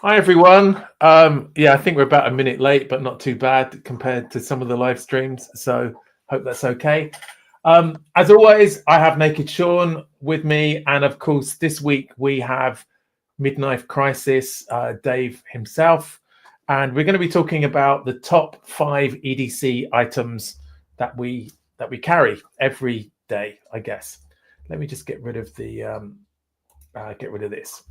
Hi everyone. Yeah, I think we're about a minute late, but not too bad compared to some of the live streams. So hope that's okay. As always, I have Naked Sean with me, and of course, this week we have Midnight Crisis, Dave himself, and we're going to be talking about the top 5 EDC items that we carry every day, I guess. Let me just get rid of the this.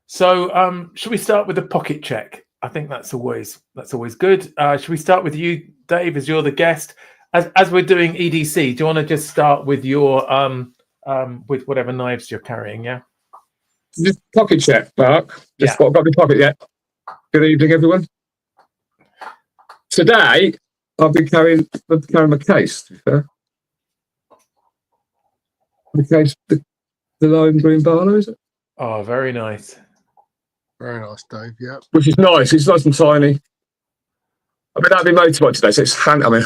So, should we start with the pocket check? I think that's always good. Should we start with you, Dave, as you're the guest? As we're doing EDC, do you want to just start with your with whatever knives you're carrying? Yeah. Just pocket check, Mark. Just what I've got in my pocket yet. Good evening, everyone. Today, I've been carrying my case. To be fair, the case, the lime green Barlow, is it? Oh, very nice. Very nice, Dave. Yeah. Which is nice. It's nice and tiny. I mean, I've been motorbike today, so it's hand. I mean,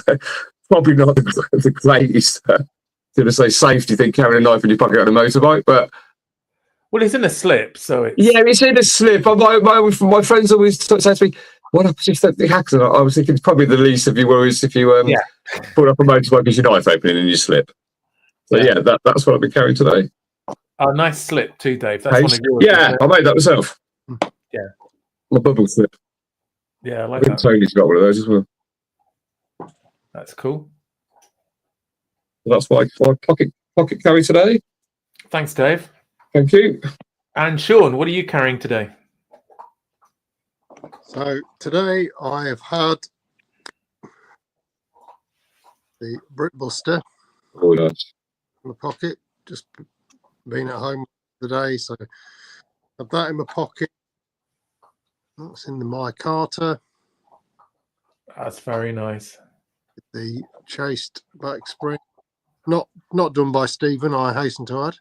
probably not the greatest, to say, safety thing carrying a knife in your pocket on a motorbike, but. Well, it's in a slip, so it's... Yeah, it's in a slip. My friends always say to me, "What happens if the accident?" I was thinking it's probably the least of your worries if you pull up a motorbike with your knife opening and you slip. So yeah, that's what I'll be carrying today. A nice slip too, Dave. That's one of yours. Yeah, I made that myself. Yeah, my bubble slip. Yeah, I like I think that. Tony's got one of those as well. That's cool. So that's my pocket carry today. Thanks, Dave. Thank you. And Sean, what are you carrying today? So today I have had the Brickbuster nice. in my pocket. Just been at home today, so I've that in my pocket. That's in the My Carter. That's very nice. The chased back spring, not done by Stephen, I hasten to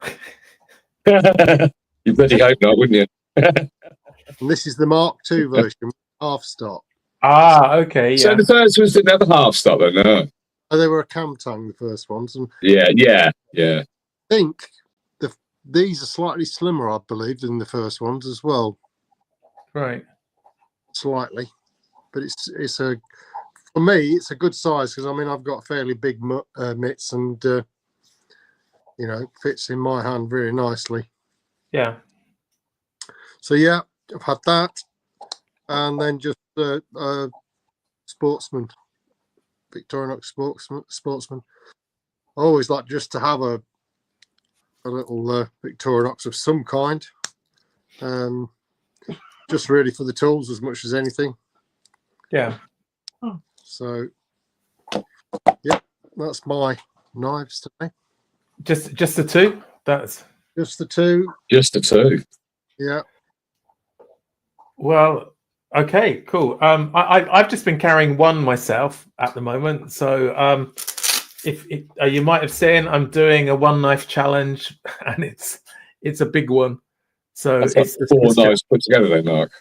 add. You bloody hope not, wouldn't you? And this is the Mark II version, half stop. Ah, okay. Yeah. So the first ones didn't have a half stop, then, no? Oh, they were a cam tang, the first ones. And Yeah. I think these are slightly slimmer, I believe, than the first ones as well. Right. Slightly, but it's a, for me, it's a good size because I mean I've got fairly big mitts and you know, fits in my hand very nicely. Yeah. So yeah, I've had that, and then just Sportsman, Victorinox Sportsman. I always like just to have a little Victorinox of some kind, just really for the tools as much as anything. Yeah. So yeah, that's my knives today. Just the two? That's just the two. Just the two. Yeah. Well, okay, cool. I've just been carrying one myself at the moment. So if you might have seen, I'm doing a one knife challenge, and it's a big one. So that's it's like 4 knives put together, then, Mark.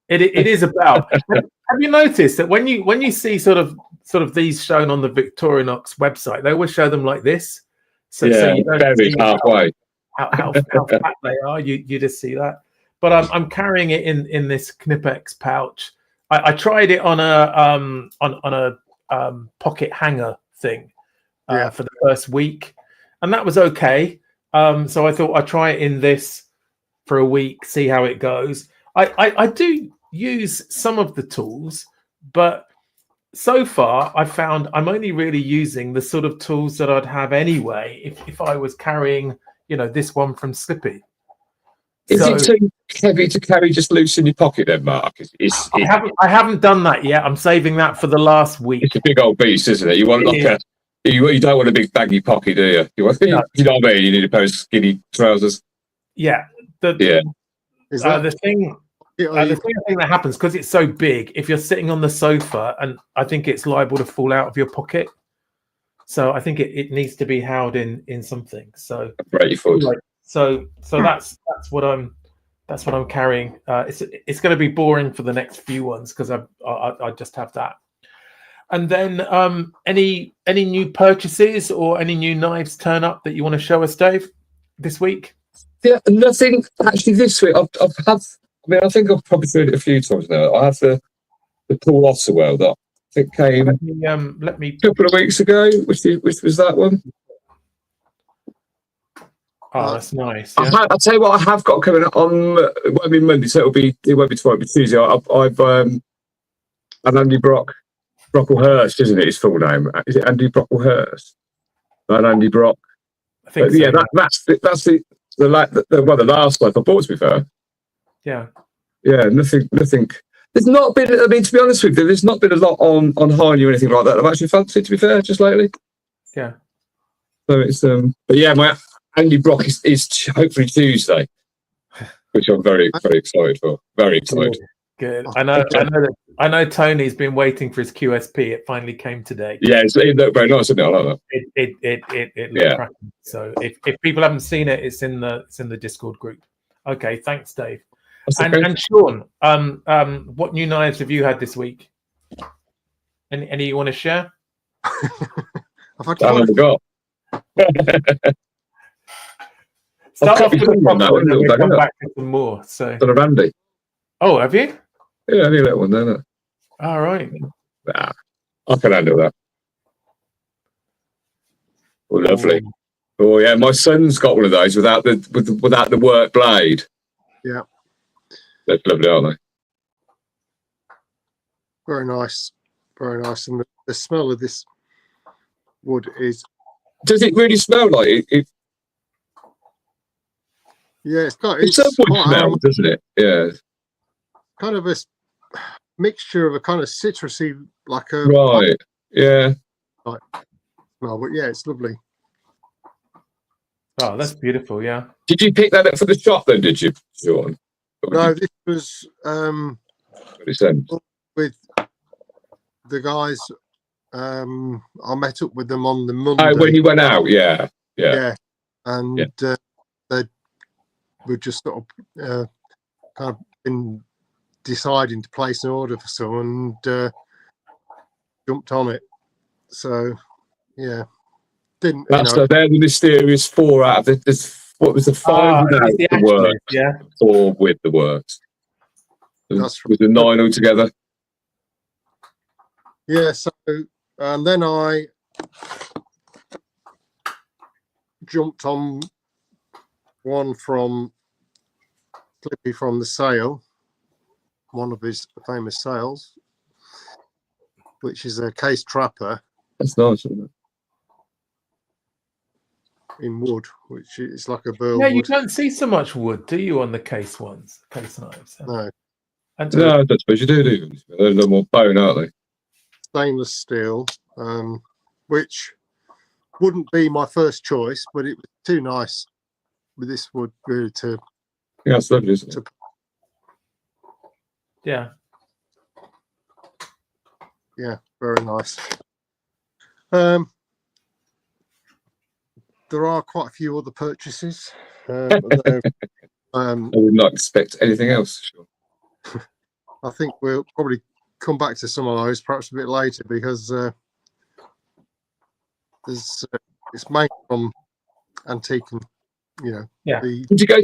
It is about. Have you noticed that when you see sort of these shown on the Victorinox website, they always show them like this. So you don't see halfway how fat they are. You just see that. But I'm carrying it in this Knipex pouch. I tried it on a pocket hanger thing for the first week, and that was okay. So I thought I'd try it in this for a week, see how it goes. I do use some of the tools, but so far I've found I'm only really using the sort of tools that I'd have anyway if I was carrying, you know, this one from Slippy. Is it too heavy to carry just loose in your pocket then, Mark? I haven't done that yet. I'm saving that for the last week. It's a big old beast, isn't it? You want you don't want a big baggy pocket, do you? You know what I mean? You need a pair of skinny trousers. Yeah. Is that the thing that happens because it's so big, if you're sitting on the sofa, and I think it's liable to fall out of your pocket. So I think it needs to be held in something. So So that's what I'm carrying. It's going to be boring for the next few ones because I just have that. And then any new purchases or any new knives turn up that you want to show us, Dave, this week? Yeah, nothing actually this week. I've had. I mean, I think I've probably seen it a few times now. I had the Paul Ottawell that I think came let me a couple of weeks ago, which was that one. Oh, that's nice. Yeah. I'll tell you what, I have got coming up on. It won't be Monday, so it won't be tomorrow. It'll be Tuesday. I've and Andy Brocklehurst, isn't it? His full name is it Andy Brocklehurst? And Andy Brock. I think so, yeah, that's the last life I bought. To be fair. Yeah. Yeah, nothing. There's not been. I mean, to be honest with you, there's not been a lot on Hiney or anything like that. I've actually fancied, to be fair, just lately. Yeah. So it's but yeah, my Andy Brock is hopefully Tuesday, which I'm very excited for. Very excited. Good. I know Tony's been waiting for his QSP. It finally came today. Yeah, it looked very nice, didn't it? I like that. It looked cracking. So if people haven't seen it, it's in the Discord group. Okay, thanks, Dave. And Sean, what new knives have you had this week? Any you want to share? I've had got. Start off with the one, and then we'll come back to some more. So, got a Randy. Oh, have you? Yeah, I need that one, don't I? All right. Nah, I can handle that. Oh, lovely. Oh yeah, my son's got one of those without the work blade. Yeah. That's lovely, aren't they? Very nice. Very nice. And the smell of this wood is... Does it really smell like it? Yeah, it's got... It's a wood smell, doesn't it? Yeah. Kind of a mixture of a kind of citrusy, like a... Right, yeah. Like, smell, but yeah, it's lovely. Oh, that's beautiful, yeah. Did you pick that up for the shop then, did you, Sean? No, this was with the guys. I met up with them on the Monday. Oh, when you went out, yeah. And they were just sort of kind of been deciding to place an order for some, and jumped on it. So, yeah, didn't. That's they're the mysterious 4 out of this. What was the 5 without the works? Yeah, 4 with the works. That's with the 9 altogether. Yeah. So, and then I jumped on one from Clippy from the sale, one of his famous sales, which is a case trapper. That's nice, isn't it? In wood, which is like a burl. Yeah, you wood. don't see so much wood, do you, on the case ones, case knives? No. And no, I don't suppose you do. They're a little more bone, aren't they? Stainless steel, which wouldn't be my first choice, but it was too nice with this wood really to. Yeah, it's lovely, isn't it? Yeah. Yeah, very nice. There are quite a few other purchases. I would not expect anything else. Sure. I think we'll probably come back to some of those perhaps a bit later, because there's it's made from antique, and Yeah. Did you go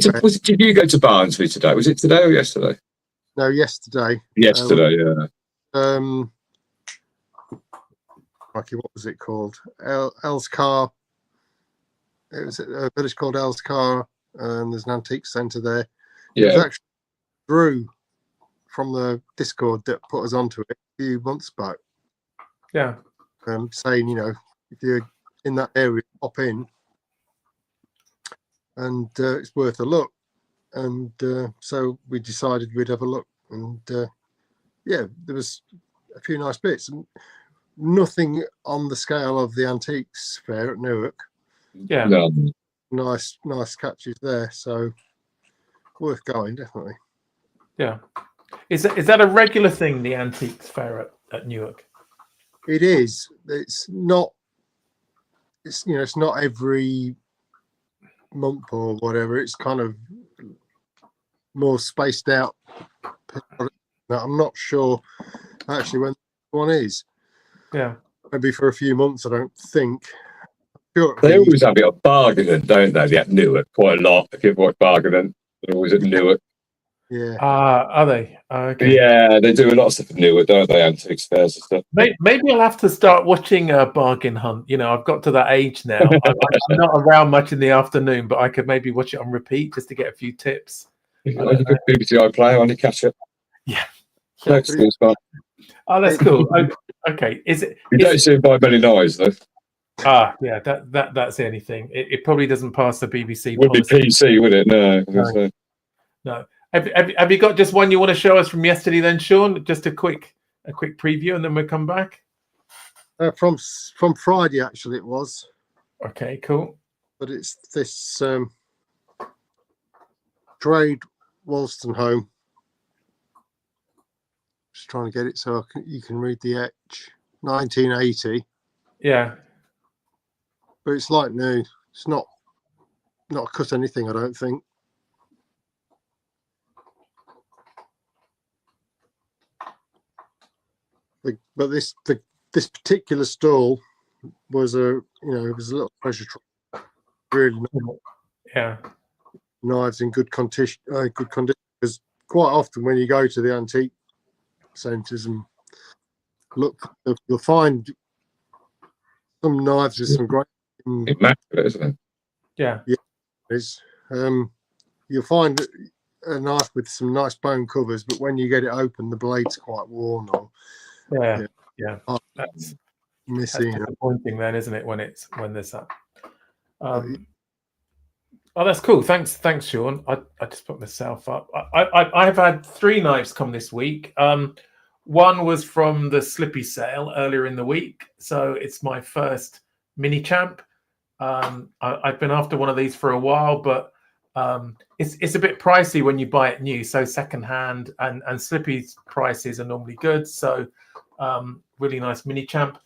to Barnsley today? Was it today or yesterday? No, yesterday. Yesterday, yeah. What was it called? Elscar. It was a village called Elscar, and there's an antique centre there. Yeah. It was actually Drew from the Discord that put us onto it a few months back. Yeah. Saying, if you're in that area, pop in, and it's worth a look. And so we decided we'd have a look, and there was a few nice bits, and nothing on the scale of the antiques fair at Newark. Yeah. No. Nice catches there, so worth going, definitely. Yeah. Is that a regular thing, the antiques fair at Newark? It is. It's not every month or whatever. It's kind of more spaced out. I'm not sure actually when one is. Yeah. Maybe for a few months, I don't think. They always have it at bargaining, don't they? They Newark quite a lot. If you watch bargaining, they're always at Newark. Yeah. Are they? Okay. Yeah, they do a lot of stuff at Newark, don't they? Antiques fairs and stuff. Maybe I'll have to start watching a Bargain Hunt. You know, I've got to that age now. I'm not around much in the afternoon, but I could maybe watch it on repeat just to get a few tips. You can BBC iPlayer on your catch it. Yeah. No schools, but Oh, that's cool. Okay. Is it? You don't see it by many knives, though. Yeah. That's the only thing. It probably doesn't pass the BBC. Would be PC, would it? No. No. Have you got just one you want to show us from yesterday then, Sean? Just a quick preview, and then we'll come back. From Friday, actually, it was. Okay, cool. But it's this Trade Wolstenholme. Just trying to get it so you can read the etch. 1980. Yeah. But it's like new. It's not cut anything, I don't think. But this particular stall was it was a little treasure trove. Really nice. Yeah. Knives in good condition. Because quite often when you go to the antique centres and look, you'll find some knives with some great. Immaculate, isn't it? Yeah. Yeah. You'll find a knife with some nice bone covers, but when you get it open, the blade's quite worn or. Yeah. That's missing. That's disappointing then, isn't it? When there's that. Oh, that's cool. Thanks, Sean. I just put myself up. I've had 3 knives come this week. One was from the Slippy sale earlier in the week, so it's my first mini champ. I've been after one of these for a while, but it's a bit pricey when you buy it new. So secondhand, and Slippy's prices are normally good. So really nice mini champ.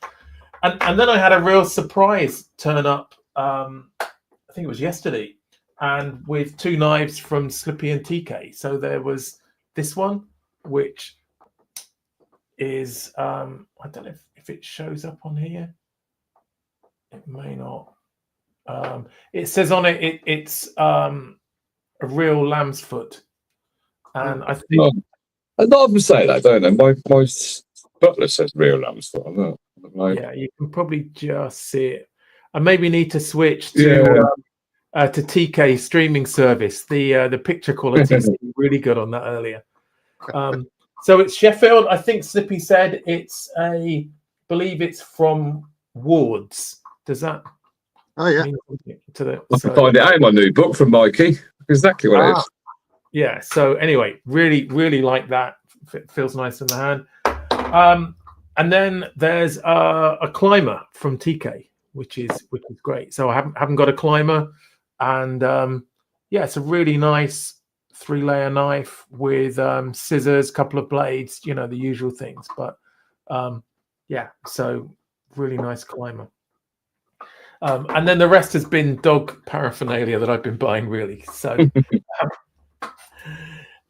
And then I had a real surprise turn up. I think it was yesterday, and with 2 knives from Slippy and TK. So there was this one, which is I don't know if it shows up on here. It may not. It says on it it's a real lamb's foot, and I think a lot of them say that, don't they? My butler says real lamb's foot. Yeah, you can probably just see it. I maybe need to switch to TK streaming service. The picture quality is really good on that earlier. So it's Sheffield. I think Slippy said believe it's from Wards. Does that? Oh yeah. I can find it out in my new book from Mikey. Exactly what it is. Yeah. So anyway, really like that. It feels nice in the hand. And then there's a climber from TK, which is great. So I haven't got a climber, and it's a really nice 3-layer knife with scissors, couple of blades, the usual things. But so really nice climber. And then the rest has been dog paraphernalia that I've been buying, really. So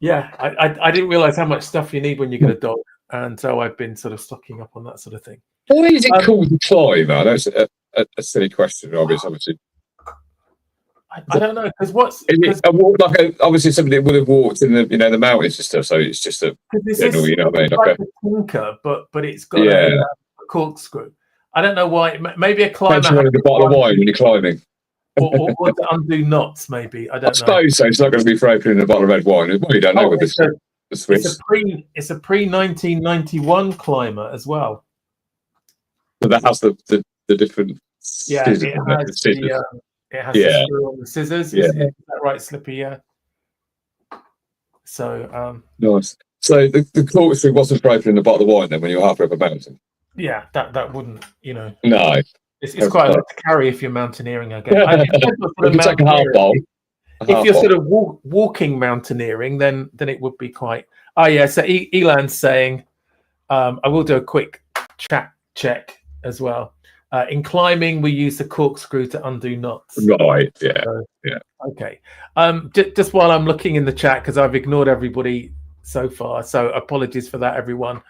I didn't realize how much stuff you need when you get a dog. And so I've been sort of stocking up on that sort of thing. Why is it called the climber? That's a silly question, obviously. I don't know, because obviously somebody would have walked in the mountains and stuff, so it's just a general, you know what I mean? Like a tinker, but it's got a corkscrew. I don't know why. Maybe a climber. Depends the bottle of wine when you're climbing. or to undo knots, maybe. I don't know. I suppose so. It's not going to be for opening a bottle of red wine. Well, you don't know with the Swiss. It's a pre-1991 climber as well. So that has the different. Yeah, it has the screw on the scissors. Is that right, Slippy? Yeah. So nice. So the corkscrew wasn't for opening the bottle of wine then when you were halfway up a mountain. Yeah, that wouldn't, No. It's quite a lot to carry if you're mountaineering, I guess. You can take a half bowl. If you're sort of walking mountaineering, then it would be quite. Oh yeah. So Elan's saying, I will do a quick chat check as well. In climbing, we use the corkscrew to undo knots. Right. Yeah. Yeah. Okay. Just while I'm looking in the chat, because I've ignored everybody so far, so apologies for that, everyone.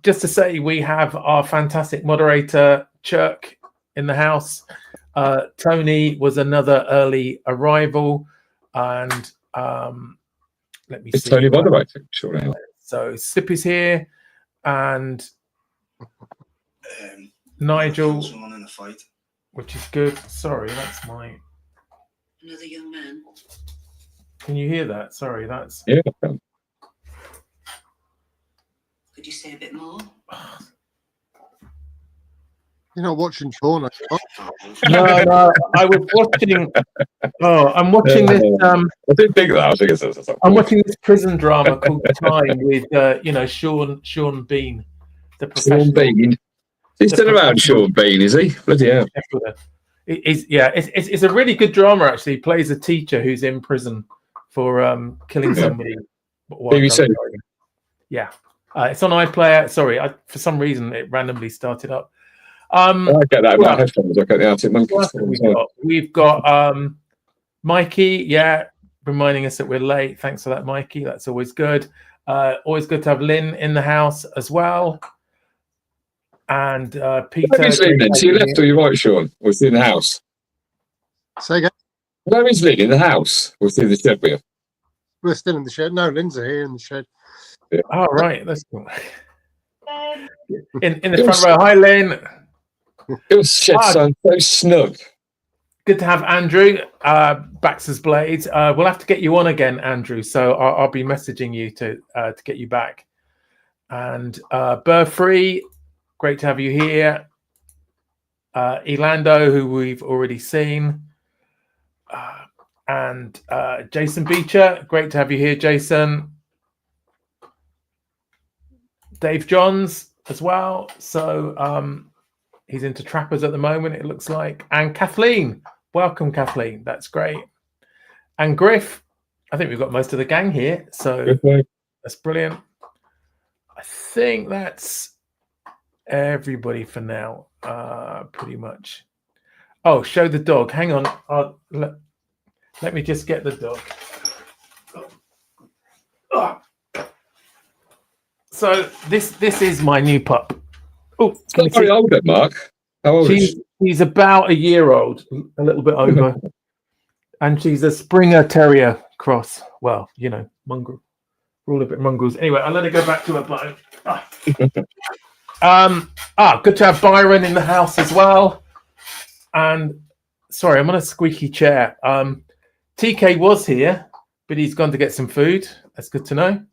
Just to say, we have our fantastic moderator Chirk in the house. Tony was another early arrival, and let me It's see. Tony moderating, sure. Now. So Sippy's here, and Nigel, in a fight. which is good. Sorry, that's my Another young man. Can you hear that? Sorry, that's Yeah. Could you say a bit more? You're not watching porn. no. I was watching. Oh, I'm watching this. I didn't think that. I was thinking I'm watching this prison drama called Time with Sean Bean, the professional. Sean Bean. He's still around, Sean Bean, is he? Bloody hell. It's a really good drama actually. He plays a teacher who's in prison for killing somebody. BBC. Yeah, it's on iPlayer. Sorry, for some reason it randomly started up. I get that in my headphones. I get the Arctic Monkeys. We've got Mikey, reminding us that we're late. Thanks for that, Mikey. That's always good. Always good to have Lynn in the house as well. And Peter. Where is Lynn then? To your left or your right, Sean? Or is he in the house? Say again? Where is Lynn? In the house? Or is he in the shed with you? We're still in the shed. No, Lynn's here in the shed. Yeah. Oh, right. That's cool. In the front row. Hi, Lynn. Your shed sounds so snug. Good to have Andrew, Baxter's Blades. We'll have to get you on again, Andrew. So I'll be messaging you to get you back. And Burfree, great to have you here. Elando, who we've already seen. And Jason Beecher, great to have you here, Jason. Dave Johns as well. So he's into trappers at the moment, it looks like. And Kathleen. Welcome, Kathleen. That's great. And Griff. I think we've got most of the gang here. So that's brilliant. I think that's everybody for now, pretty much. Oh, show the dog. Hang on. Let me just get the dog. So this is my new pup. Oh, it's not very old, Mark. How old is she? She's about a year old, a little bit over, and she's a Springer Terrier cross. Well, you know, mongrel. We're all a bit mongrels. Anyway, I'll let her go back to her bone. Good to have Byron in the house as well. And sorry, I'm on a squeaky chair. TK was here, but he's gone to get some food. That's good to know.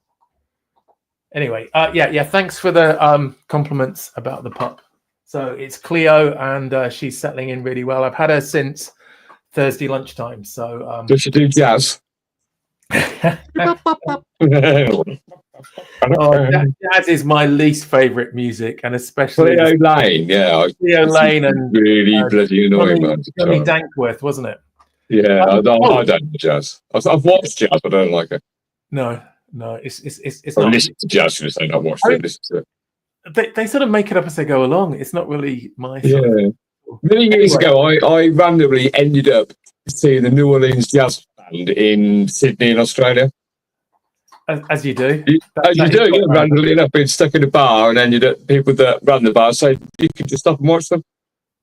Anyway, thanks for the compliments about the pup. So it's Cleo, and she's settling in really well. I've had her since Thursday lunchtime. So does she do jazz? Jazz is my least favourite music, and especially Cleo Lane. Yeah, Cleo Lane and really bloody annoying. Johnny Dankworth, wasn't it? Yeah, I don't know jazz. I've watched jazz, but I don't like it. No, it's I not. listen to jazz, should I say, not watch it. Listen to it. They sort of make it up as they go along. It's not really my Many years ago, I randomly ended up seeing the New Orleans Jazz Band in Sydney, in Australia. As you do. Randomly enough, being stuck in a bar, and then people that ran the bar said you could just stop and watch them.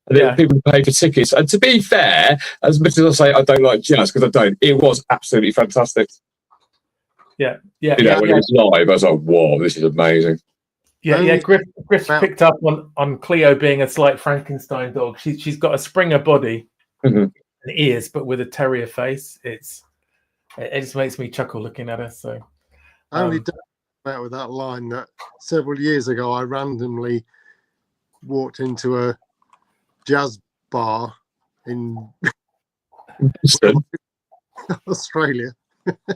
And then people pay for tickets. And to be fair, as much as I say I don't like jazz, because I don't, it was absolutely fantastic. When it was live, I was like, whoa, this is amazing. Griff picked up on Cleo being a slight Frankenstein dog. She's got a Springer body and ears, but with a terrier face. It just makes me chuckle looking at her. So I only out with that line that several years ago I randomly walked into a jazz bar in Australia.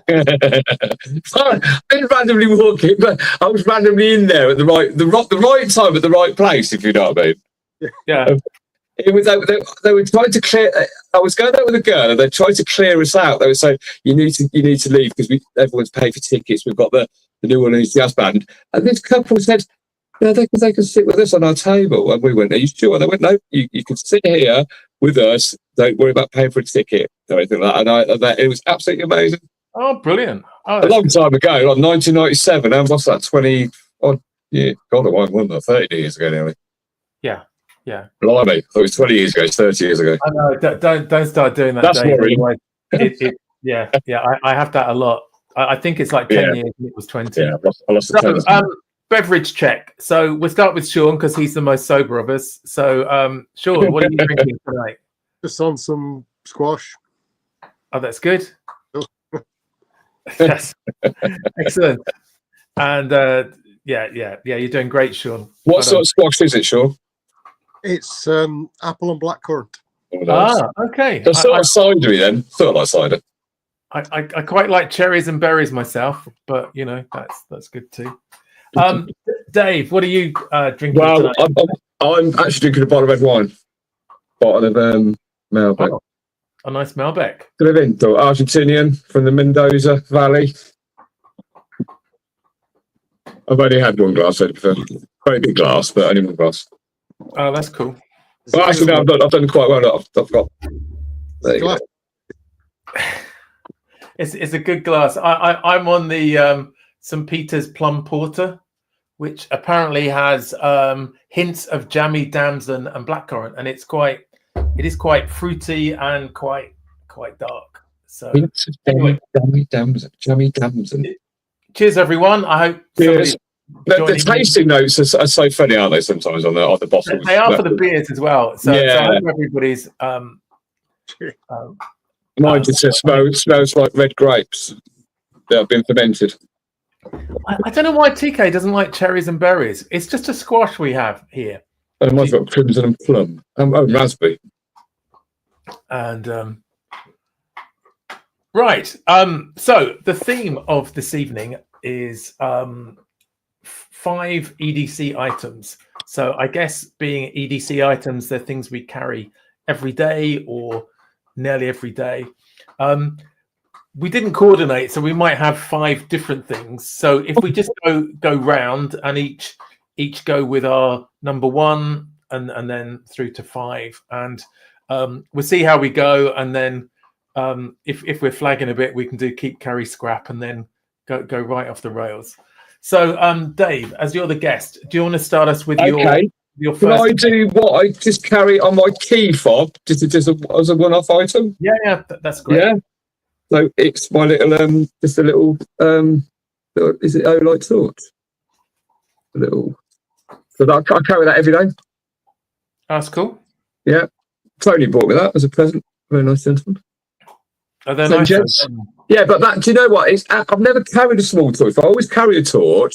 I didn't randomly walk in, but I was randomly in there at the right time at the right place, if you know what I mean. Yeah. It was they were trying to clear. I was going there with a girl, and they tried to clear us out. They were saying, "You need to leave because everyone's paid for tickets. We've got the New Orleans Jazz Band." And this couple said, "Yeah, they can sit with us on our table." And we went, "Are you sure?" And they went, "No, you can sit here with us. Don't worry about paying for a ticket or anything like that." And it was absolutely amazing. Oh, brilliant! A long time ago, like 1997, and what's that? 20 odd year? God, it wasn't that 30 years ago nearly. Yeah. Yeah. Blimey, it was 20 years ago, it's 30 years ago. I know. Don't start doing that. That's Dave. worrying. Yeah. I have that a lot. I think it's like 10 years and it was 20. Yeah, I lost the 10. So, beverage check. So we'll start with Sean because he's the most sober of us. So, Sean, what are you drinking tonight? Just on some squash. Oh, that's good. Yes, excellent. And you're doing great, Sean. What sort of squash is it, Sean? It's apple and blackcurrant. Oh, nice. Okay. So sort of cidery then. Sort of like cider. I quite like cherries and berries myself, but you know that's good too. Dave, what are you drinking tonight? I'm actually drinking a bottle of red wine. Bottle of Malbec. Oh, a nice Malbec. Trevento, Argentinian from the Mendoza Valley. I've only had one glass, so very big glass, but only one glass. Oh, that's cool. Well, actually, no, I've done quite well. I've got. There you go. It's a good glass. I'm on the St. Peter's Plum Porter, which apparently has hints of jammy damson and blackcurrant, and it is quite fruity and quite dark. So hints of jammy damson. Cheers, everyone. I hope. Cheers. The tasting notes are so funny, aren't they? Sometimes on the bottles. They are for the beers as well. So I hope everybody's. Mine just says smells like red grapes that have been fermented. I don't know why TK doesn't like cherries and berries. It's just a squash we have here. And mine's got crimson and plum. Raspberry. And right. So the theme of this evening is 5 EDC items. So I guess being EDC items, they're things we carry every day or nearly every day. We didn't coordinate, so we might have 5 different things. So if we just go round and each go with our number 1 and then through to 5, and we'll see how we go. And then if we're flagging a bit, we can do keep, carry, scrap, and then go right off the rails. So Dave, as you're the guest, do you want to start us with your first? Can I do what I just carry on my key fob just as a one-off item? Yeah, that's great. Yeah. So it's my little just a little is it light torch? A little. So I carry that every day. That's cool. Yeah. Tony bought me that as a present. Very nice gentleman. Oh, they're nice. Yeah, but that, do you know what? I've never carried a small torch. I always carry a torch,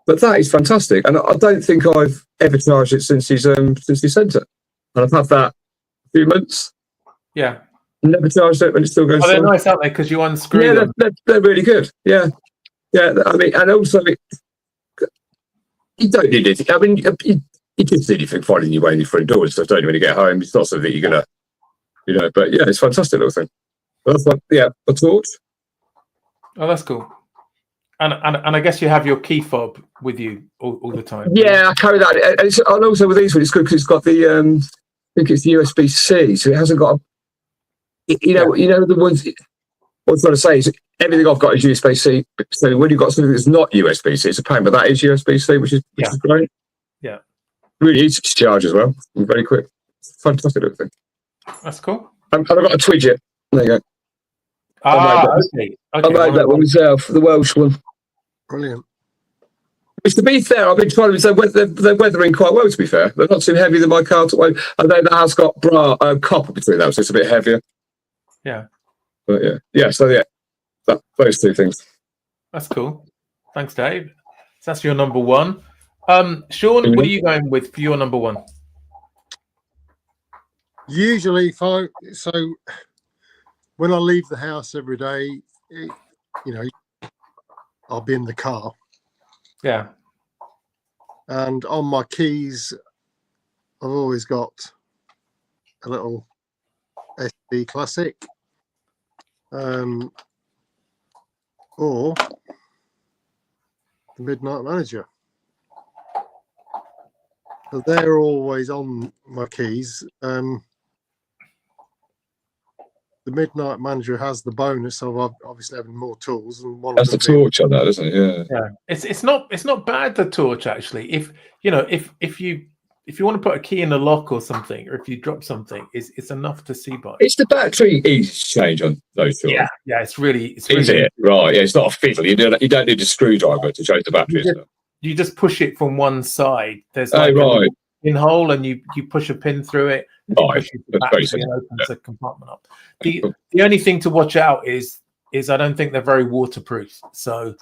but that is fantastic. And I don't think I've ever charged it since he sent it. And I've had that a few months. Yeah. Never charged it when it's still going. Oh, they're nice, aren't they? Because you unscrew them. They're really good. Yeah. Yeah. I mean, and also, you don't need it. I mean, you just need anything finding your way in your front door and stuff, don't you, when you get home? It's not something you're going to, but yeah, it's a fantastic little thing. That's like, a torch. Oh, that's cool. And I guess you have your key fob with you all the time. Yeah, I carry that. And also with these ones, it's good because it's got the I think it's the USB-C, so it hasn't got the ones. What I was trying to say is everything I've got is USB-C. So when you've got something that's not USB-C, it's a pain, but that is USB-C, which is great. Yeah, really easy to charge as well. And very quick. It's a fantastic little thing. That's cool. And I've got a Twidget. There you go. Okay. I made that one myself, the Welsh one. Brilliant. Which, to be fair, I've been trying to say they're weathering quite well, to be fair. They're not too heavy than my car. And then that has got copper between them, so it's a bit heavier. Yeah. But those two things. That's cool. Thanks, Dave. So that's your number 1. Sean, what are you going with for your number 1? Usually, when I leave the house every day, I'll be in the car. Yeah. And on my keys, I've always got a little SD Classic. Or the Midnight Manager. So they're always on my keys. The Midnight Manager has the bonus of obviously having more tools, and one that's the torch on that, isn't it? Yeah. Yeah. It's not bad, the torch, actually. If you if you want to put a key in a lock or something, or if you drop something, it's enough to see by. Is the battery easy to change on those? Yeah, it's really. Is it right? Yeah, it's not a fiddle. You don't need a screwdriver to change the battery. You just push it from one side. There's like a pinhole, and you push a pin through it. Right, That's and opens the compartment up. The only thing to watch out is I don't think they're very waterproof. So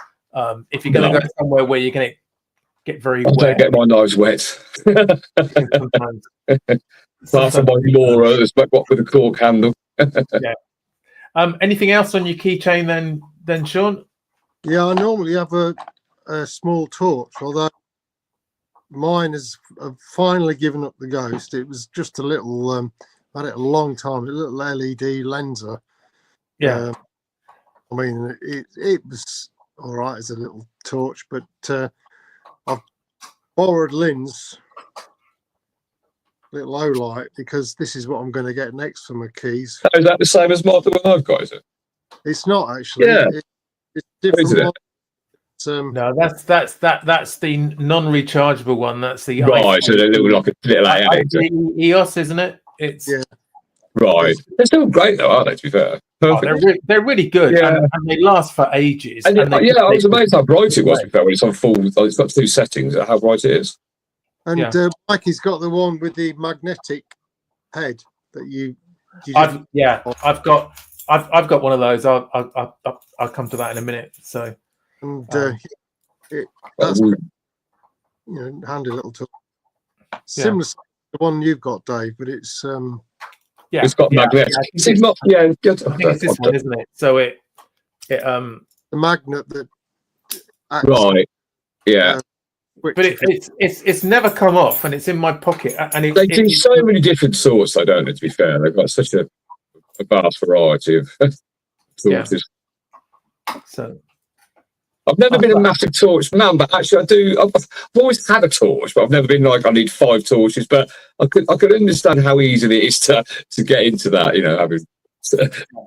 if you're going to go somewhere where you're going to get very wet, don't get my knives wet. Apart from my Laura, that's with a cork handle. Yeah. Anything else on your keychain then, Sean? Yeah, I normally have a small torch, although mine has finally given up the ghost. It was just a little, I had it a long time, a little LED lenser. Yeah. I mean, it was all right as a little torch, but I've borrowed Lynn's little O light because this is what I'm going to get next for my keys. Is that the same as the one I've got? Is it? It's not actually. Yeah. It's different. No, that's the non-rechargeable one. That's the right. So they're like a little EOS, isn't it? It's right. They're still great though, aren't they? To be fair, perfect. They're really good, and they last for ages. And I was amazed how bright it was. To be fair, when it's on full, it's got two settings. How bright it is. And Mikey's got the one with the magnetic head that I've got one of those. I'll come to that in a minute. So. And that's handy little tool. Similar to the one you've got, Dave, but it's it's got magnet. I think it's this one, isn't it? So the magnet that acts, right, yeah. But it's never come off, and it's in my pocket. And they do so many different sorts. I don't know. To be fair, they've got such a vast variety of torches. So. I've never been a massive torch man, but actually I've always had a torch, but I've never been like I need 5 torches. But I could understand how easy it is to get into that. Having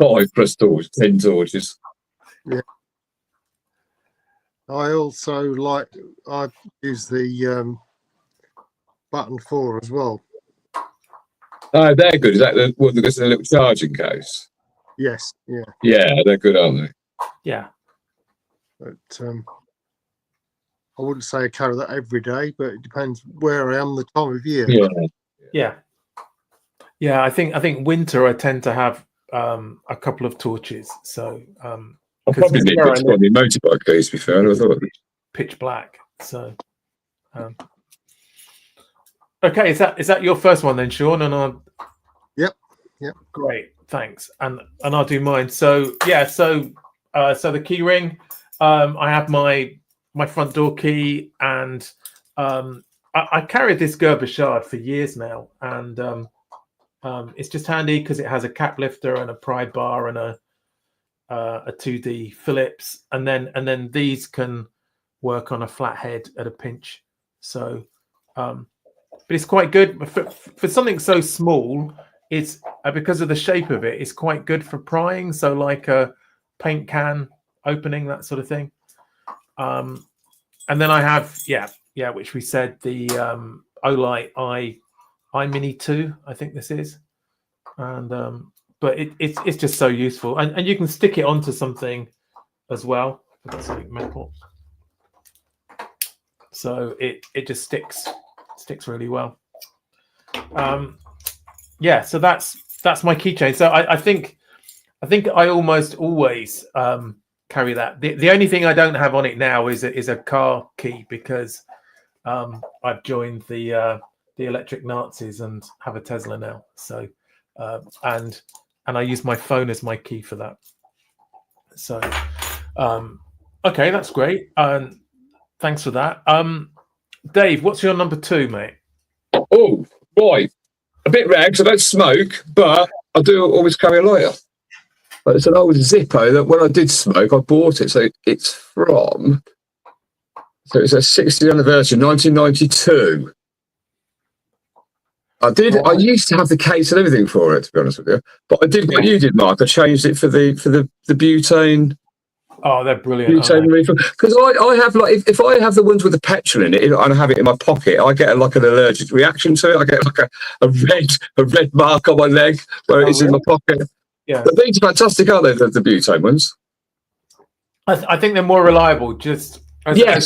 5 plus torches, 10 torches. Yeah. I also I use the button 4 as well. Oh, they're good. Is that the one that goes in a little charging case? Yes. Yeah. Yeah, they're good, aren't they? Yeah. But I wouldn't say I carry that every day, but it depends where I am, the time of year. Yeah. I think winter I tend to have a couple of torches. So I probably need to put the motorbike case. To be fair, I thought pitch black. So okay, is that your first one then, Sean? And Yep. Great, thanks. And I'll do mine. So so the key ring. I have my front door key, and I carried this Gerber shard for years now, and it's just handy because it has a cap lifter and a pry bar and a 2D Phillips, and then these can work on a flat head at a pinch. So, but it's quite good for something so small. It's because of the shape of it. It's quite good for prying. So like a paint can opening, that sort of thing. And then I have which we said, the Olight iMini 2, I think this is, and but it's just so useful, and you can stick it onto something as well. I've got something metal, so it just sticks really well. So that's my keychain. So I think I almost always carry that. The only thing I don't have on it now is a car key, because I've joined the electric Nazis and have a Tesla now. So and I use my phone as my key for that. So okay, that's great. Thanks for that. Dave, what's your number 2, mate? Oh, right. A bit rare because I don't smoke, but I do always carry a lighter. But it's an old Zippo that when I did smoke, I bought it. So it's a 60th anniversary, 1992. I used to have the case and everything for it, to be honest with you. But I did what you did, Mark. I changed it for the butane Oh, they're brilliant. Because I have like if I have the ones with the petrol in it and I have it in my pocket, I get like an allergic reaction to it. I get like a red mark on my leg where it's in my pocket. Yeah, but these are fantastic, aren't they? The butane ones. I think they're more reliable. Yeah.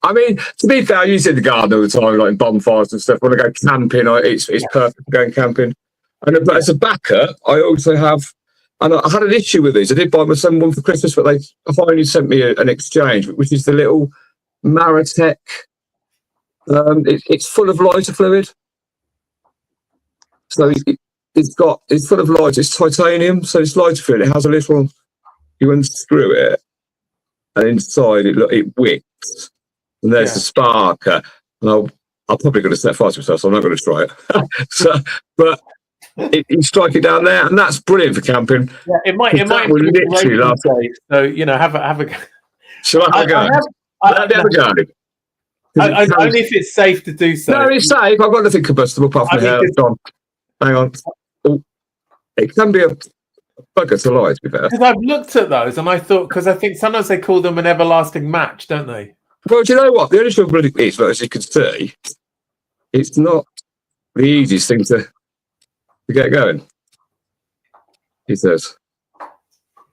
I mean, to be fair, I use it in the garden all the time, like in bonfires and stuff. When I go camping, it's perfect for going camping. And but as a backup, I also have. And I had an issue with these. I did buy my son one for Christmas, but they finally sent me an exchange, which is the little Maratec. It's full of lighter fluid. So it's full of lighter. It's titanium, so it's lighter fluid. It has a little. You unscrew it, and inside it wicks, and there's the sparker. And I'm probably going to set fire to myself, so I'm not going to try it. But. You strike it down there, and that's brilliant for camping. Yeah, it might literally last. So have a go. Shall I have a go? Have a go. Only if it's safe to do so. No, it's safe. I've got nothing combustible apart from hair. Hang on. Oh, it can be a bugger to light, to be fair. Because I've looked at those, and I think sometimes they call them an everlasting match, don't they? Well, do you know what? The only trouble is, as you can see, it's not the easiest thing to get going, he says.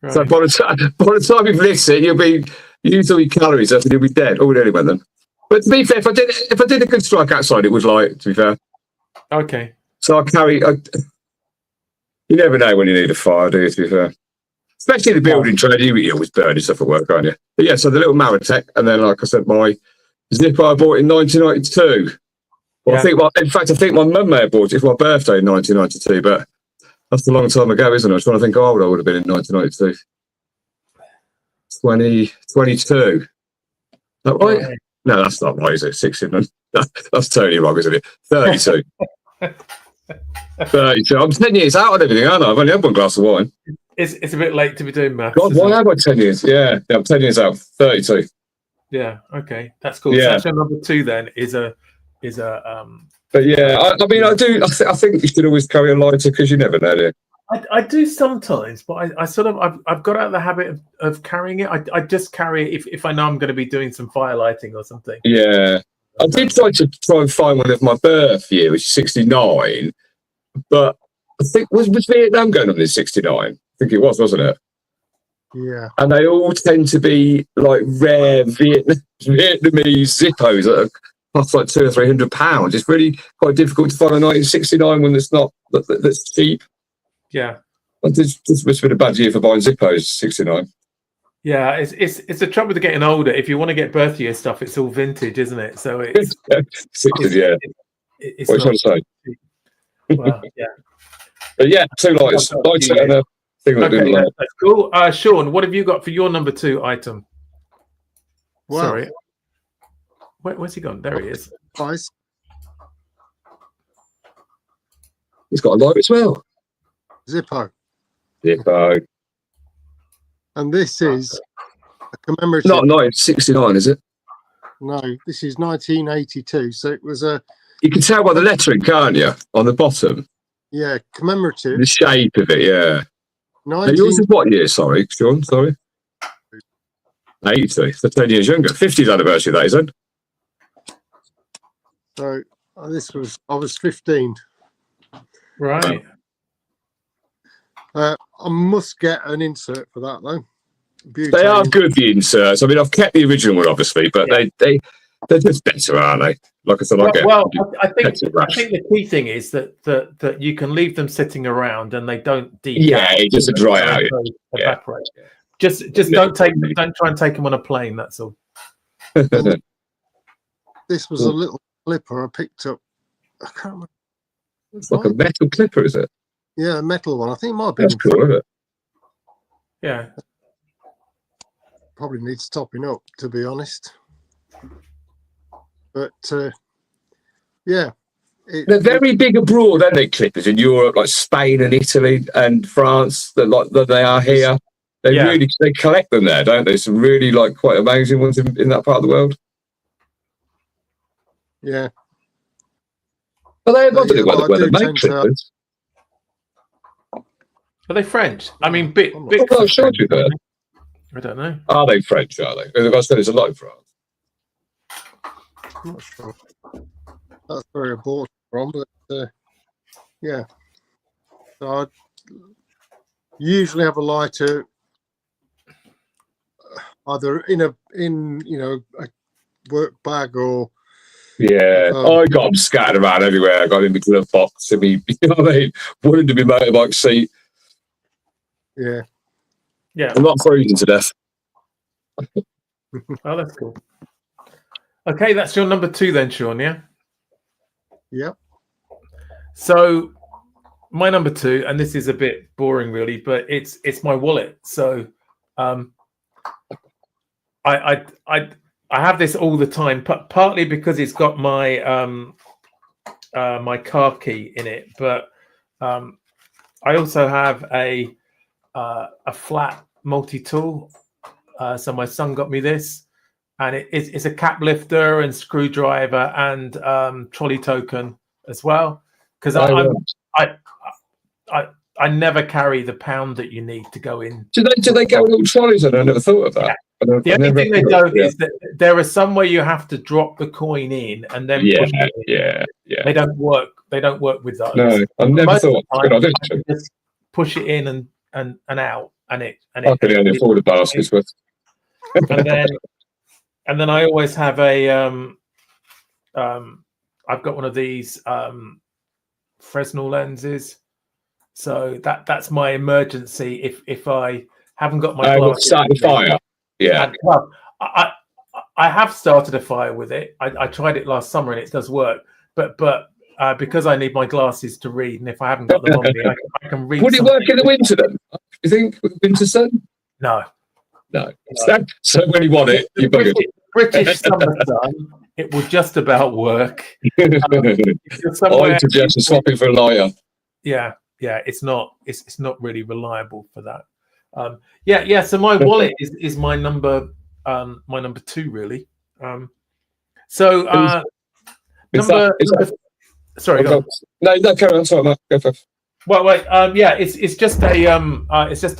Right. So by the time you've lit it, you'll be used all your calories up and you'll be dead. Oh, anyway then. But to be fair, if I did a good strike outside, it was light, to be fair. Okay. So you never know when you need a fire, do you, to be fair? Especially the building trade, you always burn stuff at work, aren't you? But yeah, so the little Maratec, and then like I said, my Zippo I bought in 1992. Well, in fact, I think my mum may have bought it for my birthday in 1992, but that's a long time ago, isn't it? I was trying to think how old I would have been in 1992. 22. Is that right? Right. No, that's not right, is it? 16. That's totally wrong, isn't it? 32. 32. I'm 10 years out on everything, aren't I? I've only had one glass of wine. It's a bit late to be doing maths. God, why am I 10 years? Yeah, I'm 10 years out. 32. Yeah, okay. That's cool. Yeah. So number 2 then is a But yeah, I mean, I think you should always carry a lighter because you never know, do you? I do sometimes, but I sort of I've got out of the habit of carrying it. I just carry it if I know I'm going to be doing some fire lighting or something. Yeah, I did try and find one of my birth year, which is 69, but I think was Vietnam going on in 69? I think it was, wasn't it? Yeah. And they all tend to be like rare Vietnamese Zippos that are cost like £200 or £300. It's really quite difficult to find a 1969 one that's cheap. Yeah. This must have been a bad year for buying Zippos, 69. Yeah, it's the trouble with getting older. If you want to get birth year stuff, it's all vintage, isn't it? So it's it's what are you trying to say? Well, yeah. But yeah, 2 lights. Lights and a thing that didn't light. That's cool. Sean, what have you got for your number 2 item? Wow. Sorry. Where's he gone? There he is. Nice. He's got a light as well. Zippo. And this is a commemorative. Not 1969, is it? No, this is 1982. So it was a. You can tell by the lettering, can't you? On the bottom. Yeah, commemorative. The shape of it, yeah. Now, yours is what year? Sorry, Sean. Sorry. 80. So 10 years younger. 50th anniversary, that isn't. So I was 15. Right. I must get an insert for that though. Butane. They are good, the inserts. I mean, I've kept the original one, obviously, but they're just better, aren't they? Like I said, I think the key thing is that you can leave them sitting around and they don't decay. Yeah, it just dry out. Evaporate. Just don't try and take them on a plane. That's all. This was a little clipper I picked up. I can't remember. It's like a metal clipper, is it? Yeah, a metal one. I think it might be. That's cool, isn't it? Yeah. Probably needs topping up, to be honest. But yeah, they're very big abroad, aren't they? Clippers in Europe, like Spain and Italy and France, that they are here. They collect them there, don't they? Some really quite amazing ones in that part of the world. Yeah. But they make clippers. Are they French? I mean, bit. Sure, I don't know. Are they French? Are they? I said it's a lot in France. I'm not sure. That's where I bought it from, but yeah. So I usually have a lighter either in a work bag or Yeah, I got them scattered around everywhere. I got in the glove box. I mean, you know what I mean? One into my motorbike seat. Yeah. I'm not freezing to death. Oh, that's cool. Okay, that's your number 2 then, Sean. Yeah. Yep. So my number 2, and this is a bit boring, really, but it's my wallet. So, I have this all the time, partly because it's got my my car key in it, but I also have a flat multi-tool. So my son got me this, and it's a cap lifter and screwdriver and trolley token as well. Because I never carry the pound that you need to go in. Do they go with little trolleys? I never thought of that. Yeah. The only thing they don't is that there are some where you have to drop the coin in and then push it in. Yeah. They don't work. They don't work with those. No, I never thought. Good idea. Just push it in and out, and it. I can only afford a basket's worth. And then I always have a I've got one of these Fresnel lenses, so that's my emergency if I haven't got my glasses. Start the fire. Yeah. Well, I have started a fire with it. I tried it last summer and it does work, but because I need my glasses to read, and if I haven't got them on me, I can read. Would it work in the winter then? You think winter sun? No. So when you want it, you bugger it. British summer sun, it will just about work. I suggest swapping for a lighter. Yeah, it's not really reliable for that. So my wallet is my number 2 really. Sorry, go on. No, carry on. Sorry, Mark. Go first. Well, wait. It's just a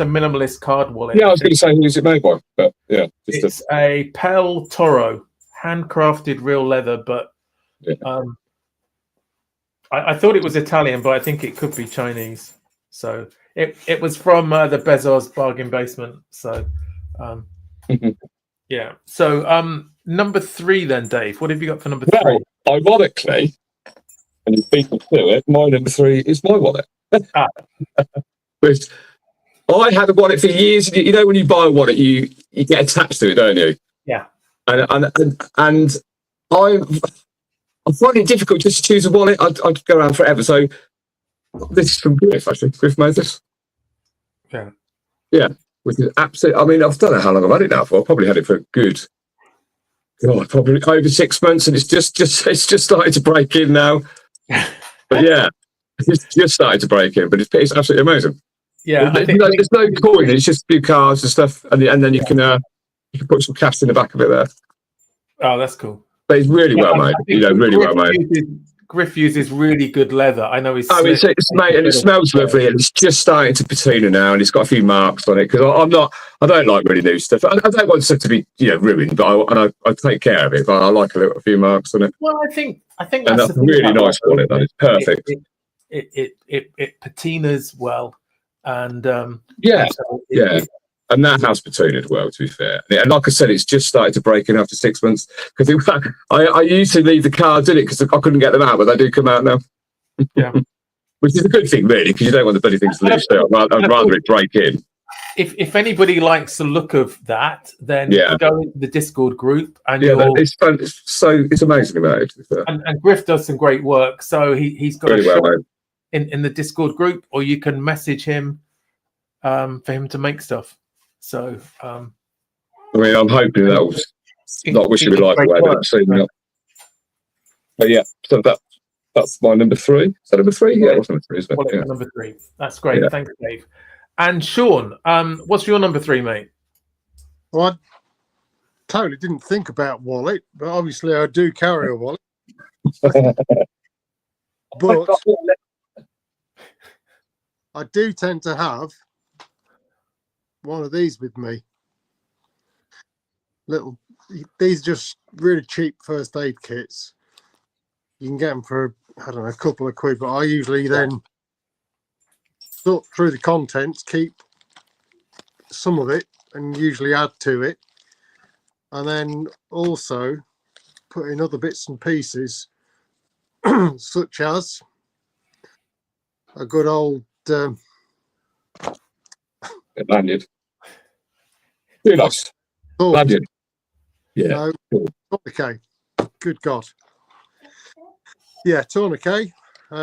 minimalist card wallet. Yeah, I was going to say who's it made by, but yeah, it's a Pel Toro, handcrafted real leather, but I thought it was Italian, but I think it could be Chinese. So it was from the Bezos bargain basement. So yeah. So number 3 then, Dave. What have you got for number 3? Well, ironically, and you beat me to it, my number 3 is my wallet. But I had a wallet for years. You know, when you buy a wallet, you get attached to it, don't you? Yeah. And I find it difficult just to choose a wallet. I'd go around forever. So this is from Griff, actually. Griff made this. Yeah. Yeah, which is absolutely. I mean, I don't know how long I've had it now for. I've probably had it for a good, probably over 6 months, and it's just started to break in now. But yeah, it's just started to break in. But it's absolutely amazing. Yeah, there's no coin. It's just a few cards and stuff, and then you can put some cash in the back of it there. Oh, that's cool. But it's really well made. Really well made. Griff uses really good leather. I know he's. Oh, it's made, and it smells lovely, and it's just starting to patina now, and it's got a few marks on it because I don't like really new stuff. I don't want stuff to be ruined, but I take care of it. But I like a few marks on it. Well, I think and that's a really nice wallet. That is perfect. It patinas well, and and that has patinaed well, to be fair. And like I said, it's just started to break in after 6 months because I used to leave the cards in it because I couldn't get them out, but they do come out now. Yeah, which is a good thing, really, because you don't want the bloody things to leave. So I'd rather it break in. If anybody likes the look of that, then go into the Discord group and it's fun. It's amazingly made. And Griff does some great work. So he's got really a shop well in the Discord group, or you can message him for him to make stuff. So I mean, I'm hoping that will not wishing me life away, but yeah. So that's my number 3. Is that number 3? Yeah, what's number 3? Isn't it? Number 3. That's great. Yeah. Thanks, Dave. And Sean, what's your number 3, mate? Well, I totally didn't think about wallet, but obviously I do carry a wallet. But I do tend to have one of these with me. little. These are just really cheap first aid kits. You can get them for, I don't know, a couple of quid, but I usually then sort through the contents, keep some of it and usually add to it, and then also put in other bits and pieces such as a good old lanyard. Very nice. Lanyard. Yeah. No, Cool. tourniquet. Good God. Yeah, tourniquet.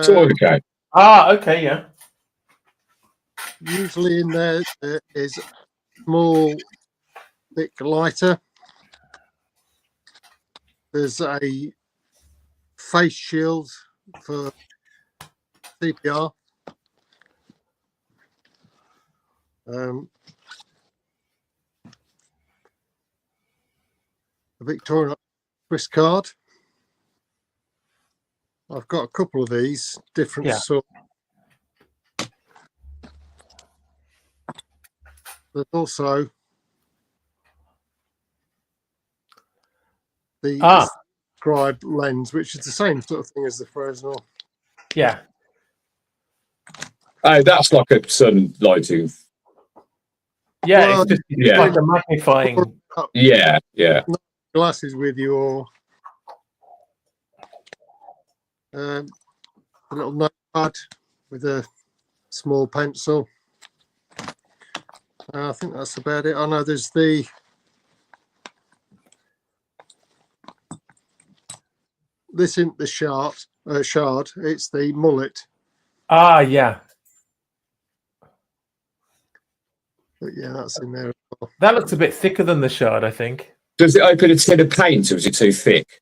Tourniquet. Ah, okay, yeah. Usually in there is a small, thick lighter. There's a face shield for CPR. A Victoria Swiss card. I've got a couple of these different sorts. There's also the scribe lens, which is the same sort of thing as the Fresnel. Yeah. Oh, that's like a sun lighting. Yeah, Well, it's just like a magnifying. Yeah, yeah. Glasses with you, or a little notepad with a small pencil. I think that's about it. I know there's the this isn't the shard. It's the mullet. Ah, yeah. But yeah, that's in there as well. That looks a bit thicker than the shard, I think. Does it open a tin of paint, or is it too thick?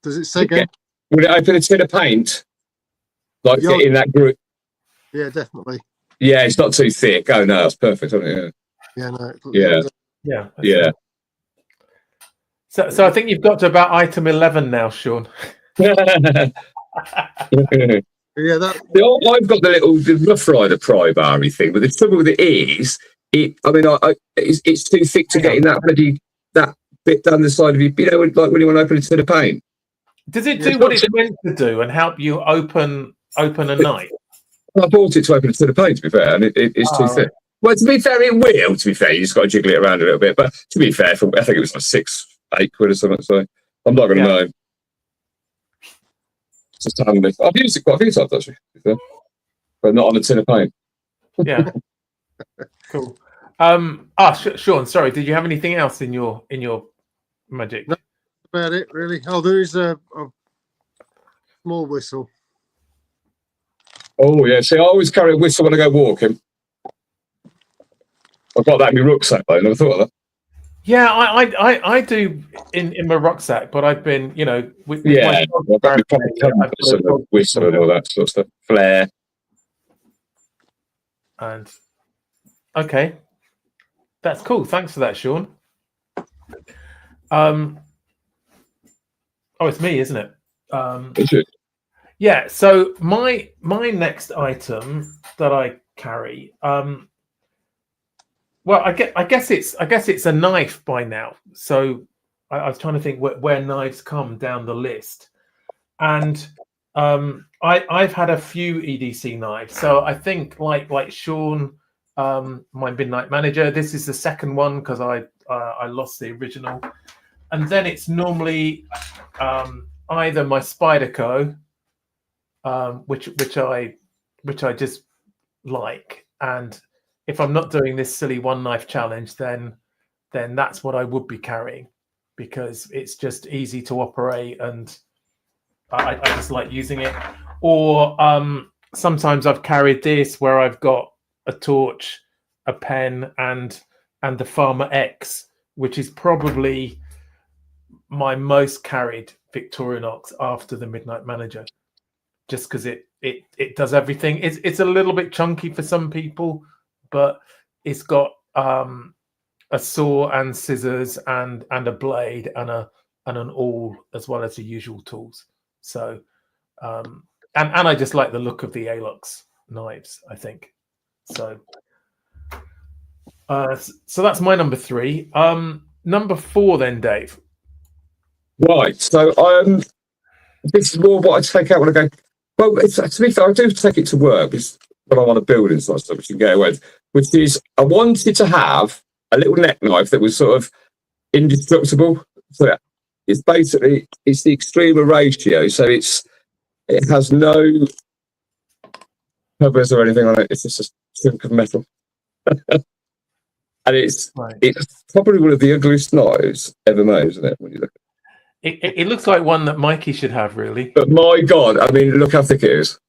Does it say again? Would it open a tin of paint? Like in that group? Yeah, definitely. Yeah, it's not too thick. Oh no, that's perfect, isn't it? Yeah, no. Yeah. So I think you've got to about item 11 now, Sean. Yeah, I've got the Rough Rider pry bar-y thing, but the trouble with it is, it's too thick to get in that bit down the side of you. You know, like when you want to open a tin of paint. Does it do what it's meant to do and help you open a knife? I bought it to open a tin of paint, to be fair, and it's too thick. Well, to be fair, it will. To be fair, you just got to jiggle it around a little bit. But to be fair, I think it was like 6-8 quid or something. So I'm not going to know. It's just handy. I've used it quite a few times actually, but not on a tin of paint. Yeah. Cool. Sean, sorry, did you have anything else in your magic? No, that's about it really. Oh, there is a small whistle. Oh yeah, see, I always carry a whistle when I go walking. I've got that in my rucksack though. I never thought of that. Yeah, I do in my rucksack, but I've been, with my whistle and all that sort of stuff. Flare. And okay, that's cool. Thanks for that, Sean. Oh, it's me, isn't it? Yeah. So my next item that I carry, well, I guess it's a knife by now. So I was trying to think where knives come down the list, and I've had a few EDC knives. So I think like Sean, my Midnight Manager. This is the second one because I lost the original, and then it's normally either my Spyderco, which I just like, and if I'm not doing this silly one knife challenge, then that's what I would be carrying, because it's just easy to operate and I just like using it. Or sometimes I've carried this where I've got a torch, a pen, and the Farmer X, which is probably my most carried Victorinox after the Midnight Manager, just because it does everything. It's a little bit chunky for some people, but it's got a saw and scissors and a blade and an awl, as well as the usual tools. So and I just like the look of the Alox knives, I think. So so that's my number 3. number 4 then, Dave. Right. So this is more what I take out when I go. Well, to be fair, I do take it to work. It's when I'm on a building site stuff, which you can get away with. Which is, I wanted to have a little neck knife that was sort of indestructible. So it's basically the extremer ratio. So it has no covers or anything on it. It's just a chunk of metal, and it's probably one of the ugliest knives ever made, isn't it? When you look. It looks like one that Mikey should have, really. But my God, I mean, look how thick it is.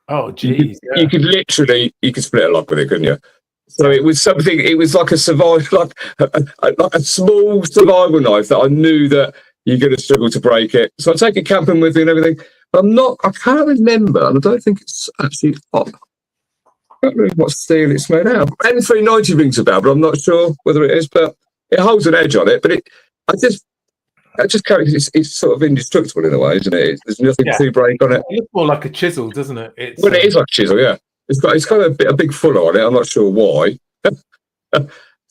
Oh, geez. You could literally, split a lock with it, couldn't you? So it was something, it was like a survival, like a small survival knife that I knew that you're going to struggle to break it. So I take it camping with me and everything. But I can't remember, and I don't think it's actually hot. I can't remember what steel it's made out of. M390 rings a bell, but I'm not sure whether it is, but it holds an edge on it. But I just carry it. It's sort of indestructible in a way, isn't it? There's nothing to break on it. It looks more like a chisel, doesn't it? It is like a chisel, yeah. It's got a big fuller on it. I'm not sure why. It's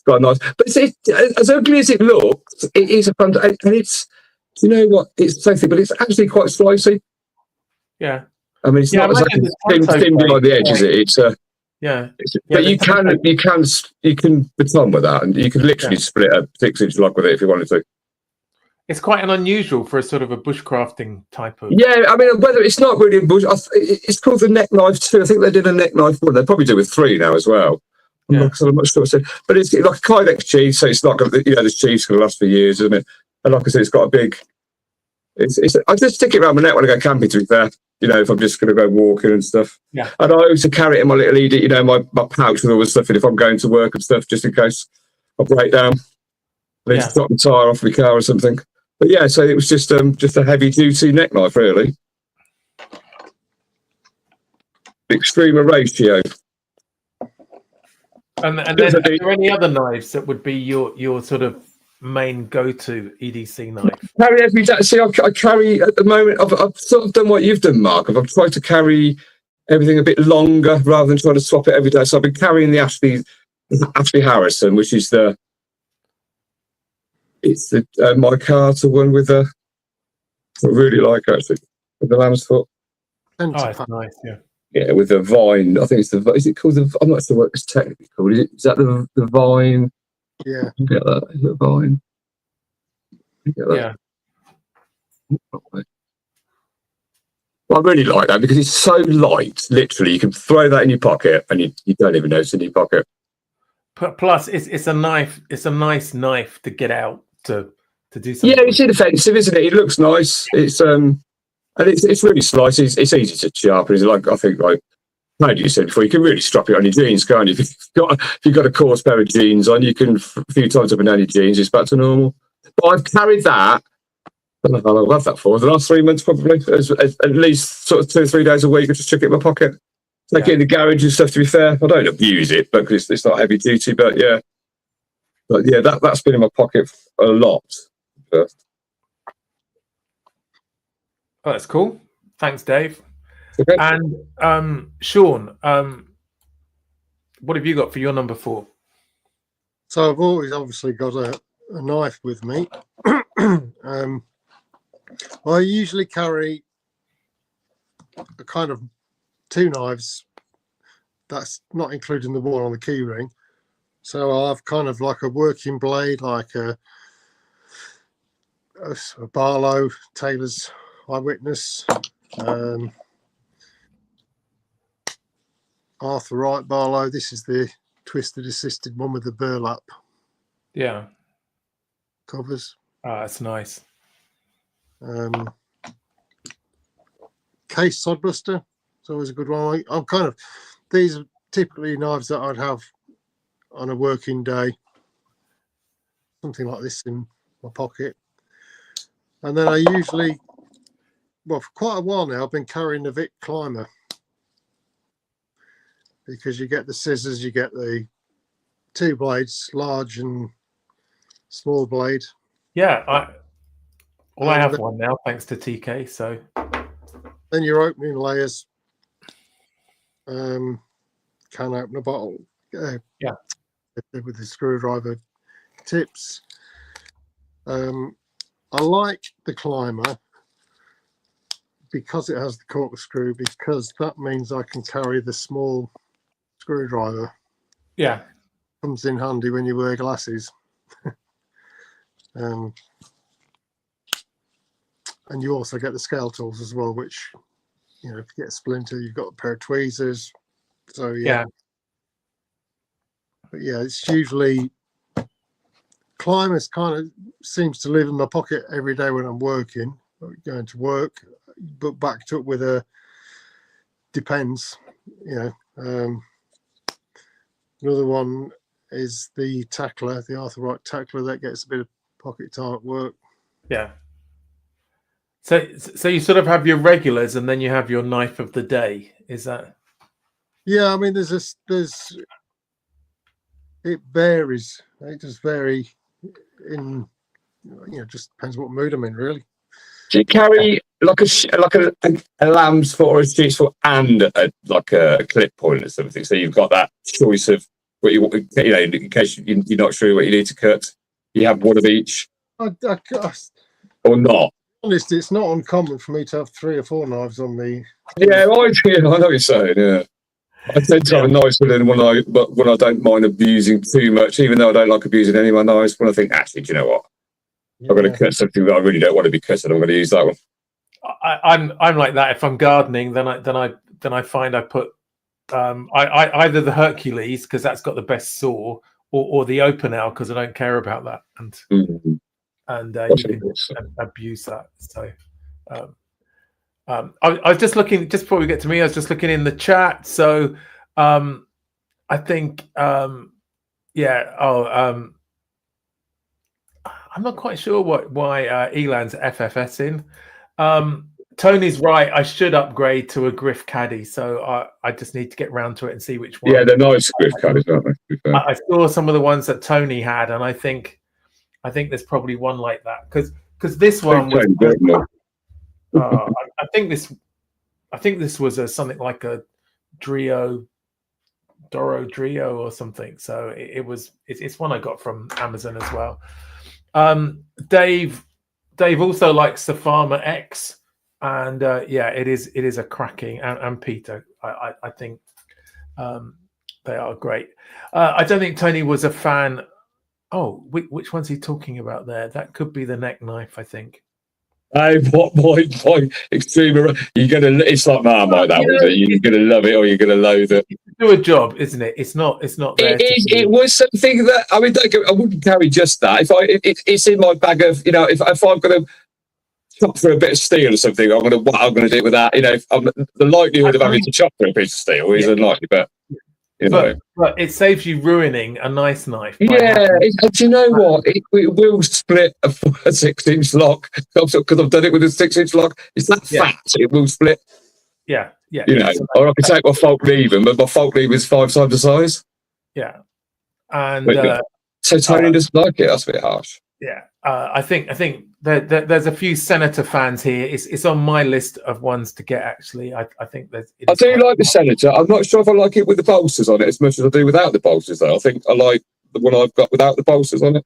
quite nice, but as ugly as it looks, it is and it's. You know what? It's so thin, but it's actually quite slicey. Yeah. I mean, it's not exactly thin behind the edge, is it? It's but you can baton with that, and you can literally split a 6-inch lock with it if you wanted to. It's quite an unusual for a sort of a bushcrafting type of. Yeah, I mean, whether it's not really a bush, it's called the neck knife too. I think they did a neck knife one. They probably do with 3 now as well. I'm not sure. But it's like a Kydex cheese, so it's not going to, this cheese going to last for years, isn't it? And like I said, it's got a big. I just stick it around my neck when I go camping. To be fair, if I'm just going to go walking and stuff. Yeah. And I also carry it in my little my pouch with all the stuff in if I'm going to work and stuff, just in case I break down. I need to drop the tire off my car or something. But yeah, so it was just a heavy duty neck knife, really. Extremer ratio. And then are there any other knives that would be your sort of main go-to EDC knife? Carry every day. See, I carry at the moment. I've sort of done what you've done, Mark. I've tried to carry everything a bit longer rather than trying to swap it every day. So I've been carrying the Ashley Harrison, which is the my Carter one with I really like actually with the lamb's foot. Oh, it's nice, yeah. Yeah, with the vine. I think it's is it called the? I'm not sure what it's technically called. Is that the vine? Yeah. You get that? Is it a vine? You get that? Yeah. Well, I really like that because it's so light. Literally, you can throw that in your pocket and you don't even know it's in your pocket. Plus, it's a knife. It's a nice knife to get out to do something. Yeah, it's inoffensive, isn't it? It looks nice. It's and it's really slicey. It's easy to sharpen. It's like I think like you said before, you can really strap it on your jeans, can't you? If you've got a coarse pair of jeans on, you can a few times up and down your jeans. It's back to normal. But I've carried that. I don't know how long I've had that for. The last 3 months, probably at least sort of 2 or 3 days a week. I just chuck it in my pocket. Take it in the garage and stuff. To be fair, I don't abuse it, but it's not heavy duty. But yeah, that's been in my pocket a lot. Oh, that's cool. Thanks, Dave. Okay. And Sean, what have you got for your number 4? So I've always obviously got a knife with me. I usually carry a kind of 2 knives. That's not including the one on the key ring. So I've kind of like a working blade, like a Barlow, Taylor's Eyewitness, Arthur Wright Barlow. This is the twisted assisted one with the burlap. Yeah. Covers. Oh, that's nice. Case Sodbuster. It's always a good one. These are typically knives that I'd have on a working day. Something like this in my pocket. And then I usually, for quite a while now, I've been carrying the Vic Climber. Because you get the scissors, you get the 2 blades, large and small blade. Yeah, I have one now, thanks to TK. So then your opening layers, can open a bottle. With the screwdriver tips. I like the climber because it has the corkscrew, because that means I can carry the small screwdriver. Yeah. Comes in handy when you wear glasses. And you also get the scale tools as well, which, you know, if you get a splinter, you've got a pair of tweezers. So yeah. But yeah, it's usually climbers kind of seems to live in my pocket every day when I'm working, going to work, but backed up with a depends, you know. Another one is the tackler, the Arthurite tackler, that gets a bit of pocket time at work. Yeah. So you sort of have your regulars, and then you have your knife of the day. Is that? Yeah, I mean, it varies. It just vary in, you know, just depends what mood I'm in, really. Do you carry like a lamb's foot or a sheep's foot and a clip point or something? So you've got that choice of what you want, you know, in case you're not sure what you need to cut. You have one of each, or not. Honest, it's not uncommon for me to have 3 or 4 knives on me. Yeah, I know what you're saying. Yeah, I tend to have a nice one when I don't mind abusing too much, even though I don't like abusing any of my knives. When I think, actually, do you know what? I'm going to cut something that I really don't want to be cutting. I'm going to use that one. I'm like that. If I'm gardening, then I find I put I either the Hercules, because that's got the best saw, or the Opinel, because I don't care about that, and you can abuse that. So I was just looking, just before we get to me, I was just looking in the chat. So I think I'm not quite sure why Elan's FFS in. Tony's right. I should upgrade to a Griff Caddy, so I just need to get round to it and see which one. Yeah, they're nice Griff Caddies, aren't they? I saw some of the ones that Tony had, and I think there's probably one like that, because this one was. I think this was something like a Doro Drio or something. So it's one I got from Amazon as well. Dave also likes the Farmer X, and it is a cracking, and Peter, I think they are great. I don't think Tony was a fan. Oh, which one's he talking about there? That could be the neck knife, I think. Hey, what boy, extreme. It's like Marmite, that was it. You're gonna love it or you're gonna loathe it. Do a job, isn't it? It's not there. It was something that I wouldn't carry just that. It's in my bag of, you know, if I'm gonna chop for a bit of steel or something, I'm gonna do it with that. You know, the likelihood of having to chop for a piece of steel is unlikely, but you know. But it saves you ruining a nice knife. Yeah, do you know what? It will split a 6-inch lock, because I've done it with a 6-inch lock. It's that fat, it will split. Yeah. You know, or I could take my fault lever, but my fault lever is 5 times the size. Yeah, and so Tony doesn't like it. That's a bit harsh. Yeah, I think there's a few Senator fans here. It's on my list of ones to get. Actually, I think there's. I do like the Senator. I'm not sure if I like it with the bolsters on it as much as I do without the bolsters, though. I think I like the one I've got without the bolsters on it.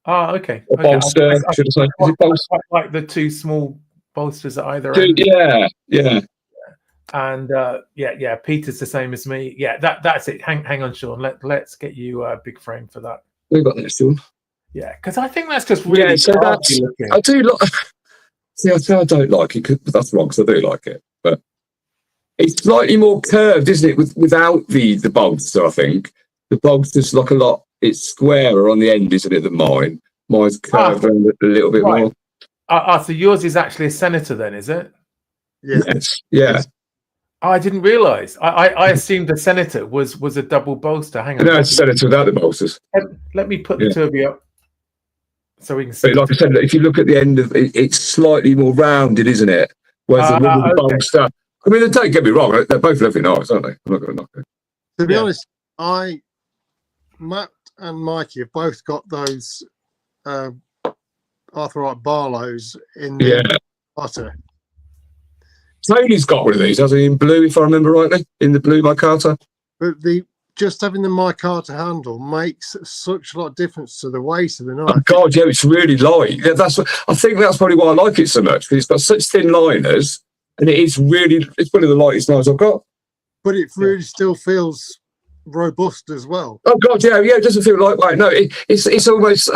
Oh, okay. Bolster, should I say? Is it bolster? I like the 2 small bolsters at either end. Yeah. And Peter's the same as me. Yeah, that's it. Hang on, Sean. Let's get you a big frame for that. We've got that, Sean. Yeah, because I think that's just really. Yeah, so I do like. See, I don't like it, but that's wrong. Because I do like it, but it's slightly more curved, isn't it? Without the bolster, I think the bolster's like a lot. It's squarer on the end, isn't it? Than mine. Mine's curved a little bit more. So yours is actually a Senator, then, is it? Yes. Yeah. Oh, I didn't realise. I assumed the Senator was a double bolster. Hang on. No, it's a Senator without the bolsters. Let me put the 2 of you up so we can see. But like I said, if you look at the end of it, it's slightly more rounded, isn't it? Whereas the bolster. I mean, don't get me wrong; they're both lovely knives, aren't they? I'm not going to knock it. To be honest, Matt and Mikey have both got those Arthurite Barlows in the butter. Tony's got one of these, hasn't he? In blue, if I remember rightly, in the blue micarta. But the just having the micarta handle makes such a lot of difference to the weight of the knife. Oh God, yeah, it's really light. Yeah, I think that's probably why I like it so much, because it's got such thin liners, and it's one of the lightest knives I've got. But it really still feels robust as well. Oh God, yeah, it doesn't feel lightweight. No, it's almost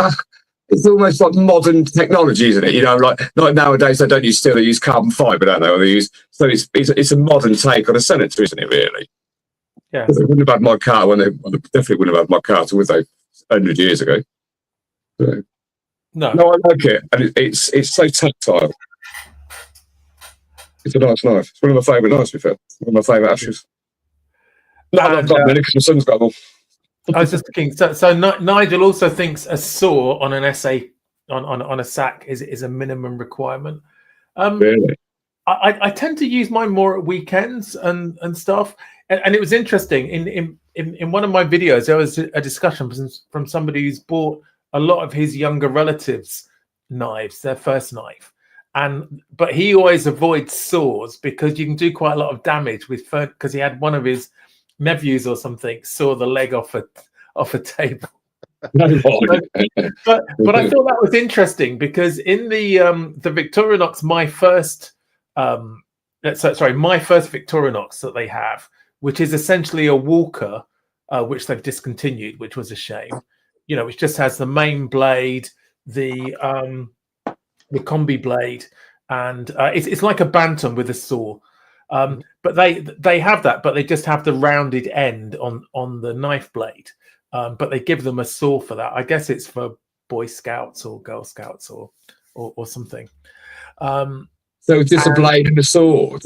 like modern technology, isn't it? You know, like nowadays they don't use steel, they use carbon fibre, don't they? Or they use, so it's a modern take on a Senator, isn't it? Really? Yeah. They wouldn't have had my car they definitely wouldn't have had my car, would they? 100 years ago. So, no, I like it, and it's so tactile. It's a nice knife. It's one of my favourite knives, to be fair. One of my favourite ashes. I've got many because my son's got them. I was just thinking. So Nigel also thinks a saw on an SA on a sack is a minimum requirement. Really? I tend to use mine more at weekends and stuff. And it was interesting. In one of my videos, there was a discussion from somebody who's bought a lot of his younger relatives' knives, their first knife, but he always avoids saws because you can do quite a lot of damage with, because he had one of his nephews or something saw the leg off a table. but I thought that was interesting because in the Victorinox, my first Victorinox that they have, which is essentially a Walker, which they've discontinued, which was a shame. You know, which just has the main blade, the combi blade, and it's like a bantam with a saw. But they have that, but they just have the rounded end on the knife blade. But they give them a saw for that. I guess it's for Boy Scouts or Girl Scouts or something. So just a blade and a saw? A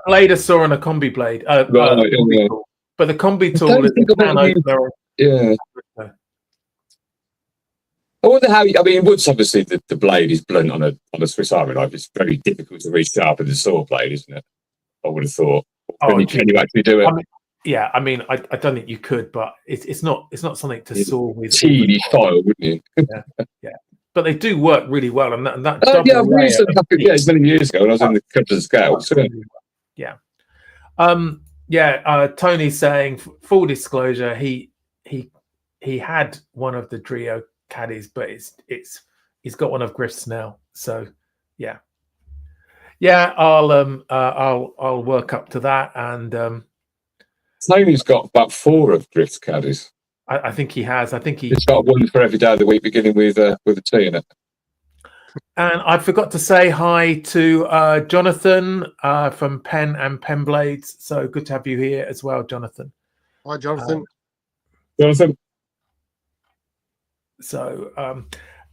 blade, a saw, and a combi blade. Right. Tool. But the combi tool is a can opener. Yeah. I wonder how. I mean, once obviously the blade is blunt on a Swiss Army knife, it's very difficult to resharpen the saw blade, isn't it? I would have thought. Can you actually do it? I mean, I don't think you could, but it's not something to saw with. Teeny file, wouldn't you? Yeah. But they do work really well, and that. Yeah, I've used them. Yeah, it's many years ago when I was in the Cubs and Scouts. Yeah. Tony's saying, full disclosure, he had one of the Drio caddies, but he's got one of Griff's now. So yeah, I'll work up to that. And Tony's got about 4 of Griff's caddies. I think he has. I think he's got one for every day of the week, beginning with a T in it. And I forgot to say hi to Jonathan from Pen and Pen Blades. So good to have you here as well, Jonathan. Hi, Jonathan. Jonathan. So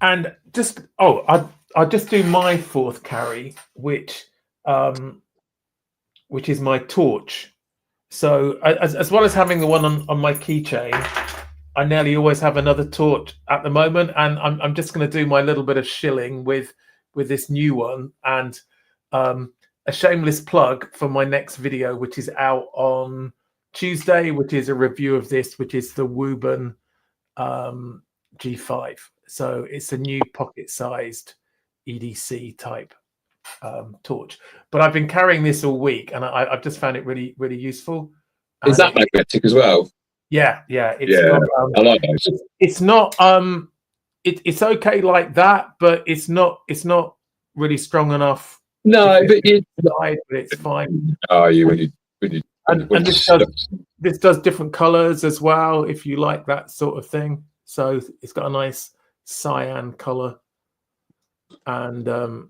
and just I'll just do my 4th carry, which is my torch. So as well as having the one on my keychain, I nearly always have another torch at the moment, and I'm just going to do my little bit of shilling with this new one, and a shameless plug for my next video, which is out on Tuesday, which is a review of this, which is the Wuben G5. So it's a new pocket-sized EDC type torch. But I've been carrying this all week, and I've just found it really, really useful. Is that magnetic as well? Yeah. I like those. It's not. It's okay like that, but it's not really strong enough. No, but it's fine. Are you when you and this does different colors as well, if you like that sort of thing. So it's got a nice cyan color, and then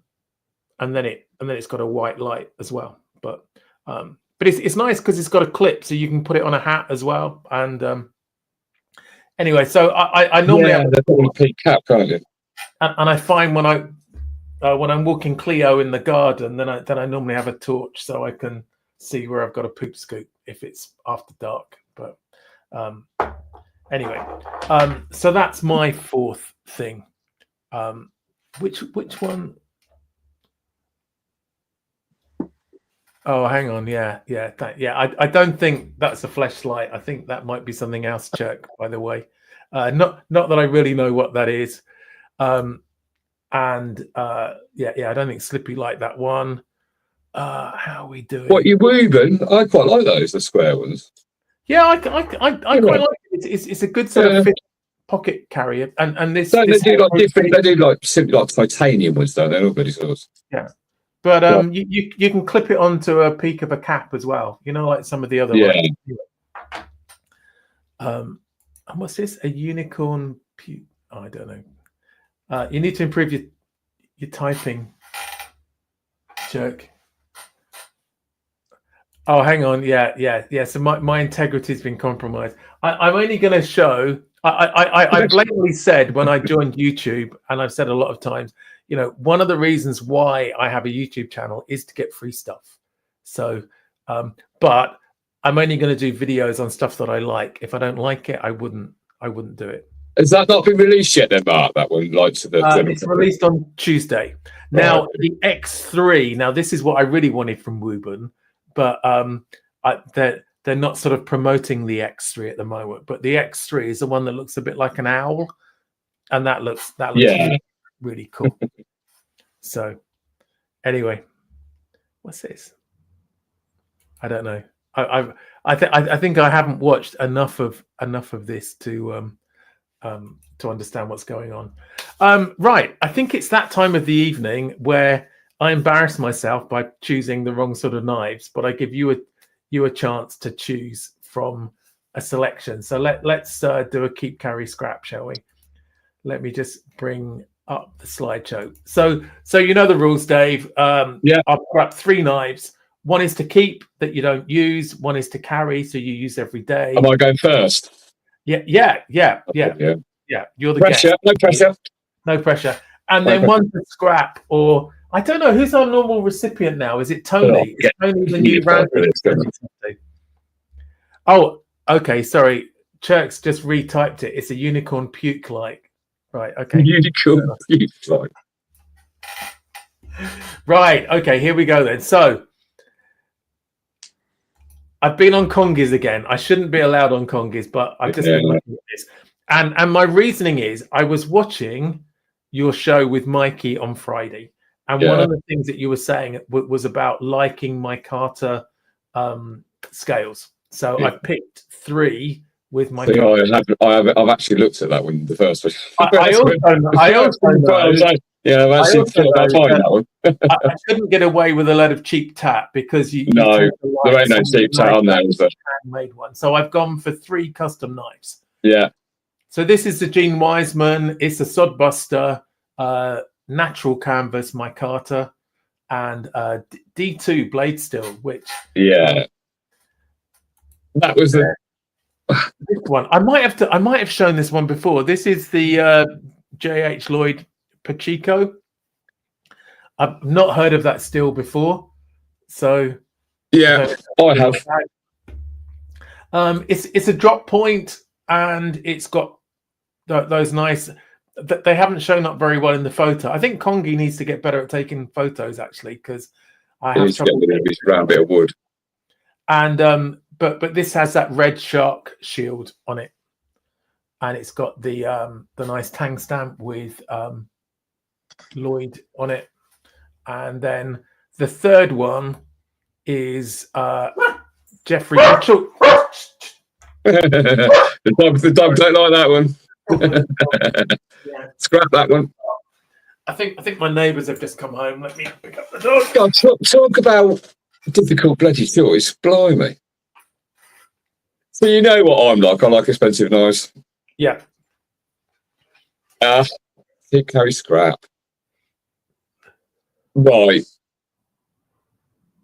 it's got a white light as well. But it's nice because it's got a clip, so you can put it on a hat as well. And anyway, so I normally have a peak cap, can't you? And I find when I'm walking Cleo in the garden, then I normally have a torch so I can see where I've got a poop scoop if it's after dark. But anyway, so that's my 4th thing. Which one? Oh, hang on. Yeah. I don't think that's a fleshlight. I think that might be something else, Chuck, by the way. Not that I really know what that is. I don't think Slippy like that one. How are we doing? What, you Wuben? I quite like those, the square ones. Yeah, I quite like it. It's a good sort of fit pocket carrier, and this. So this they do like different. They do like simply like titanium ones, though. They're all bloody sorts. Yeah, but you can clip it onto a peak of a cap as well. You know, like some of the other. Yeah. And what's this? A unicorn? Oh, I don't know. You need to improve your typing, jerk. Oh, hang on. Yeah. So my integrity's been compromised. I'm only going to show. I blatantly said when I joined YouTube, and I've said a lot of times, you know, one of the reasons why I have a YouTube channel is to get free stuff. So, but I'm only going to do videos on stuff that I like. If I don't like it, I wouldn't do it. Has that not been released yet, then, Mark? That one, like to the. It's released on Tuesday. Now the X3. Now this is what I really wanted from Woburn, but they're not sort of promoting the X3 at the moment. But the X3 is the one that looks a bit like an owl, and that looks really, really cool. So, anyway, what's this? I don't know. I think I haven't watched enough of this to understand what's going on. Right, I think it's that time of the evening where I embarrass myself by choosing the wrong sort of knives, but I give you a chance to choose from a selection. So let's do a keep, carry, scrap, shall we? Let me just bring up the slideshow. So you know the rules, Dave. Yeah, I've got 3 knives. One is to keep that you don't use. One is to carry, so you use every day. Am I going first? Yeah. You're the pressure. guest. No pressure. No pressure. And then one to scrap, or I don't know who's our normal recipient now. Is it Tony? Is Tony the new random? Oh, okay. Sorry, Chirks just retyped it. It's a unicorn puke like. Right. Okay. Unicorn puke like. Right. Okay. Here we go then. So I've been on Congis again. I shouldn't be allowed on Congis, but I've just been looking at this. And my reasoning is I was watching your show with Mikey on Friday. And one of the things that you were saying was about liking my Carter scales. So I picked 3 with my Carter. I've actually looked at that one, the first one. I also know. Yeah, I've actually thought I'd find that one. I shouldn't get away with a lot of cheap tap because there ain't no cheap tap on there, is there? Handmade one. So I've gone for 3 custom knives. Yeah. So this is the Gene Wiseman. It's a Sodbuster, natural canvas, my Carter, and D2 blade steel, which that was the this one. I might have shown this one before. This is the J.H. Lloyd Pacheco. I've not heard of that steel before, so I have. It's a drop point, and it's got those nice. They haven't shown up very well in the photo. I think Kongi needs to get better at taking photos, actually, because I have trouble getting this round bit of wood. And but this has that red shark shield on it, and it's got the nice tang stamp with Lloyd on it, and then the third one is Jeffrey Mitchell. the dog don't like that one. Scrap that one. I think my neighbours have just come home. Let me pick up the dog. God, talk about difficult bloody choice. Blimey. So you know what I'm like. I like expensive knives. Yeah. Keep, carry, scrap. Right.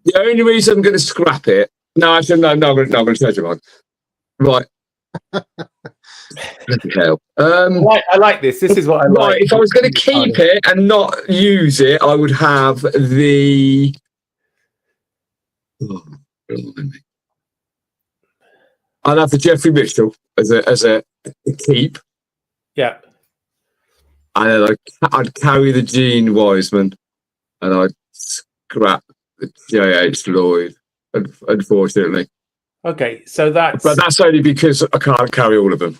The only reason I'm going to scrap it. No, actually, I'm going to change your mind. Right. Hell. I like this. This is what I like. Right, if I was going to keep it and not use it, I would have the. I'd have the Jeffrey Mitchell as a keep. Yeah. And then I'd carry the Gene Wiseman, and I'd scrap the J.H. Lloyd. Unfortunately. Okay, so that's only because I can't carry all of them.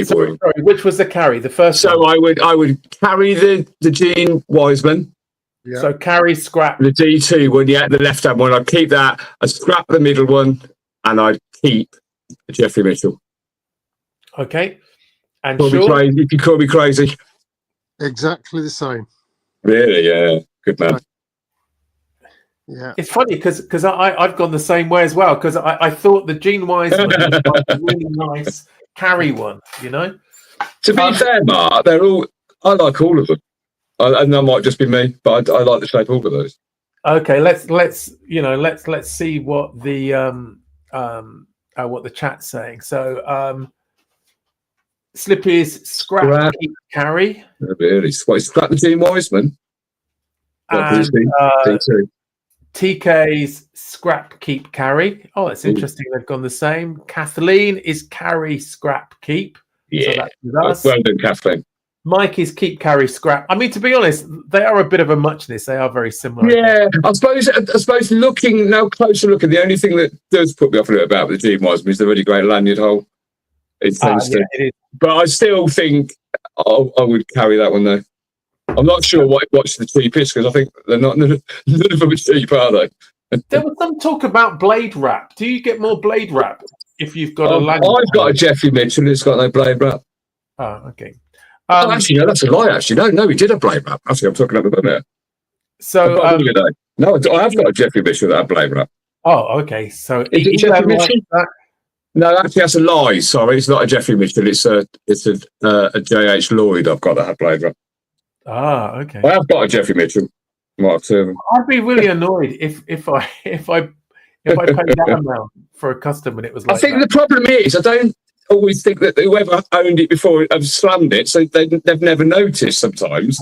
Sorry, which was the carry? The first. So one? I would carry the Gene Wiseman. Yeah. So carry, scrap the D2 one. Yeah, the left hand one. I'd keep that. I'd scrap the middle one, and I'd keep Jeffrey Mitchell. Okay. And Call me Sean? crazy if you call me crazy. Exactly the same. Really? Yeah. Good man. Yeah. It's funny because I've gone the same way as well, because I thought the Gene Wiseman was like a really nice carry one, you know. To be fair, Mark, I like all of them. And that might just be me, but I like the shape of all of those. Okay, let's see what the chat's saying. So Slippy's scrap keep carry. Really? Scrap the Gene Wiseman. And TK's scrap keep carry. Oh, that's interesting. They've gone the same. Kathleen is carry scrap keep. Yeah. So that's well done, Kathleen. Mike is keep carry scrap. I mean, to be honest, they are a bit of a muchness. They are very similar. Yeah, I suppose looking closer looking, the only thing that does put me off a little bit about the Gene Wiseman is the really great lanyard hole. It tends to. It is. But I still think I would carry that one though. I'm not sure what's the cheapest, because I think they're not none of them are cheap, are they? There was some talk about blade wrap. Do you get more blade wrap if you've got a lanyard? I've got a Jeffrey Mitchell. It's got no blade wrap. Oh, okay. Actually, no, that's a lie. Actually, no, we did a blade wrap. Actually, I'm talking about that. So, no, I have got a Jeffrey Mitchell that blade wrap. Oh, okay. So, is it Jeffrey Mitchell? No, actually, that's a lie. Sorry, it's not a Jeffrey Mitchell. It's a J.H. Lloyd. I've got that blade wrap. Ah, okay. I have got a Jeffrey Mitchell. I'd be really annoyed if I paid that amount for a custom and it was like. I think the problem is I don't always think that whoever owned it before have slammed it, so they've never noticed sometimes.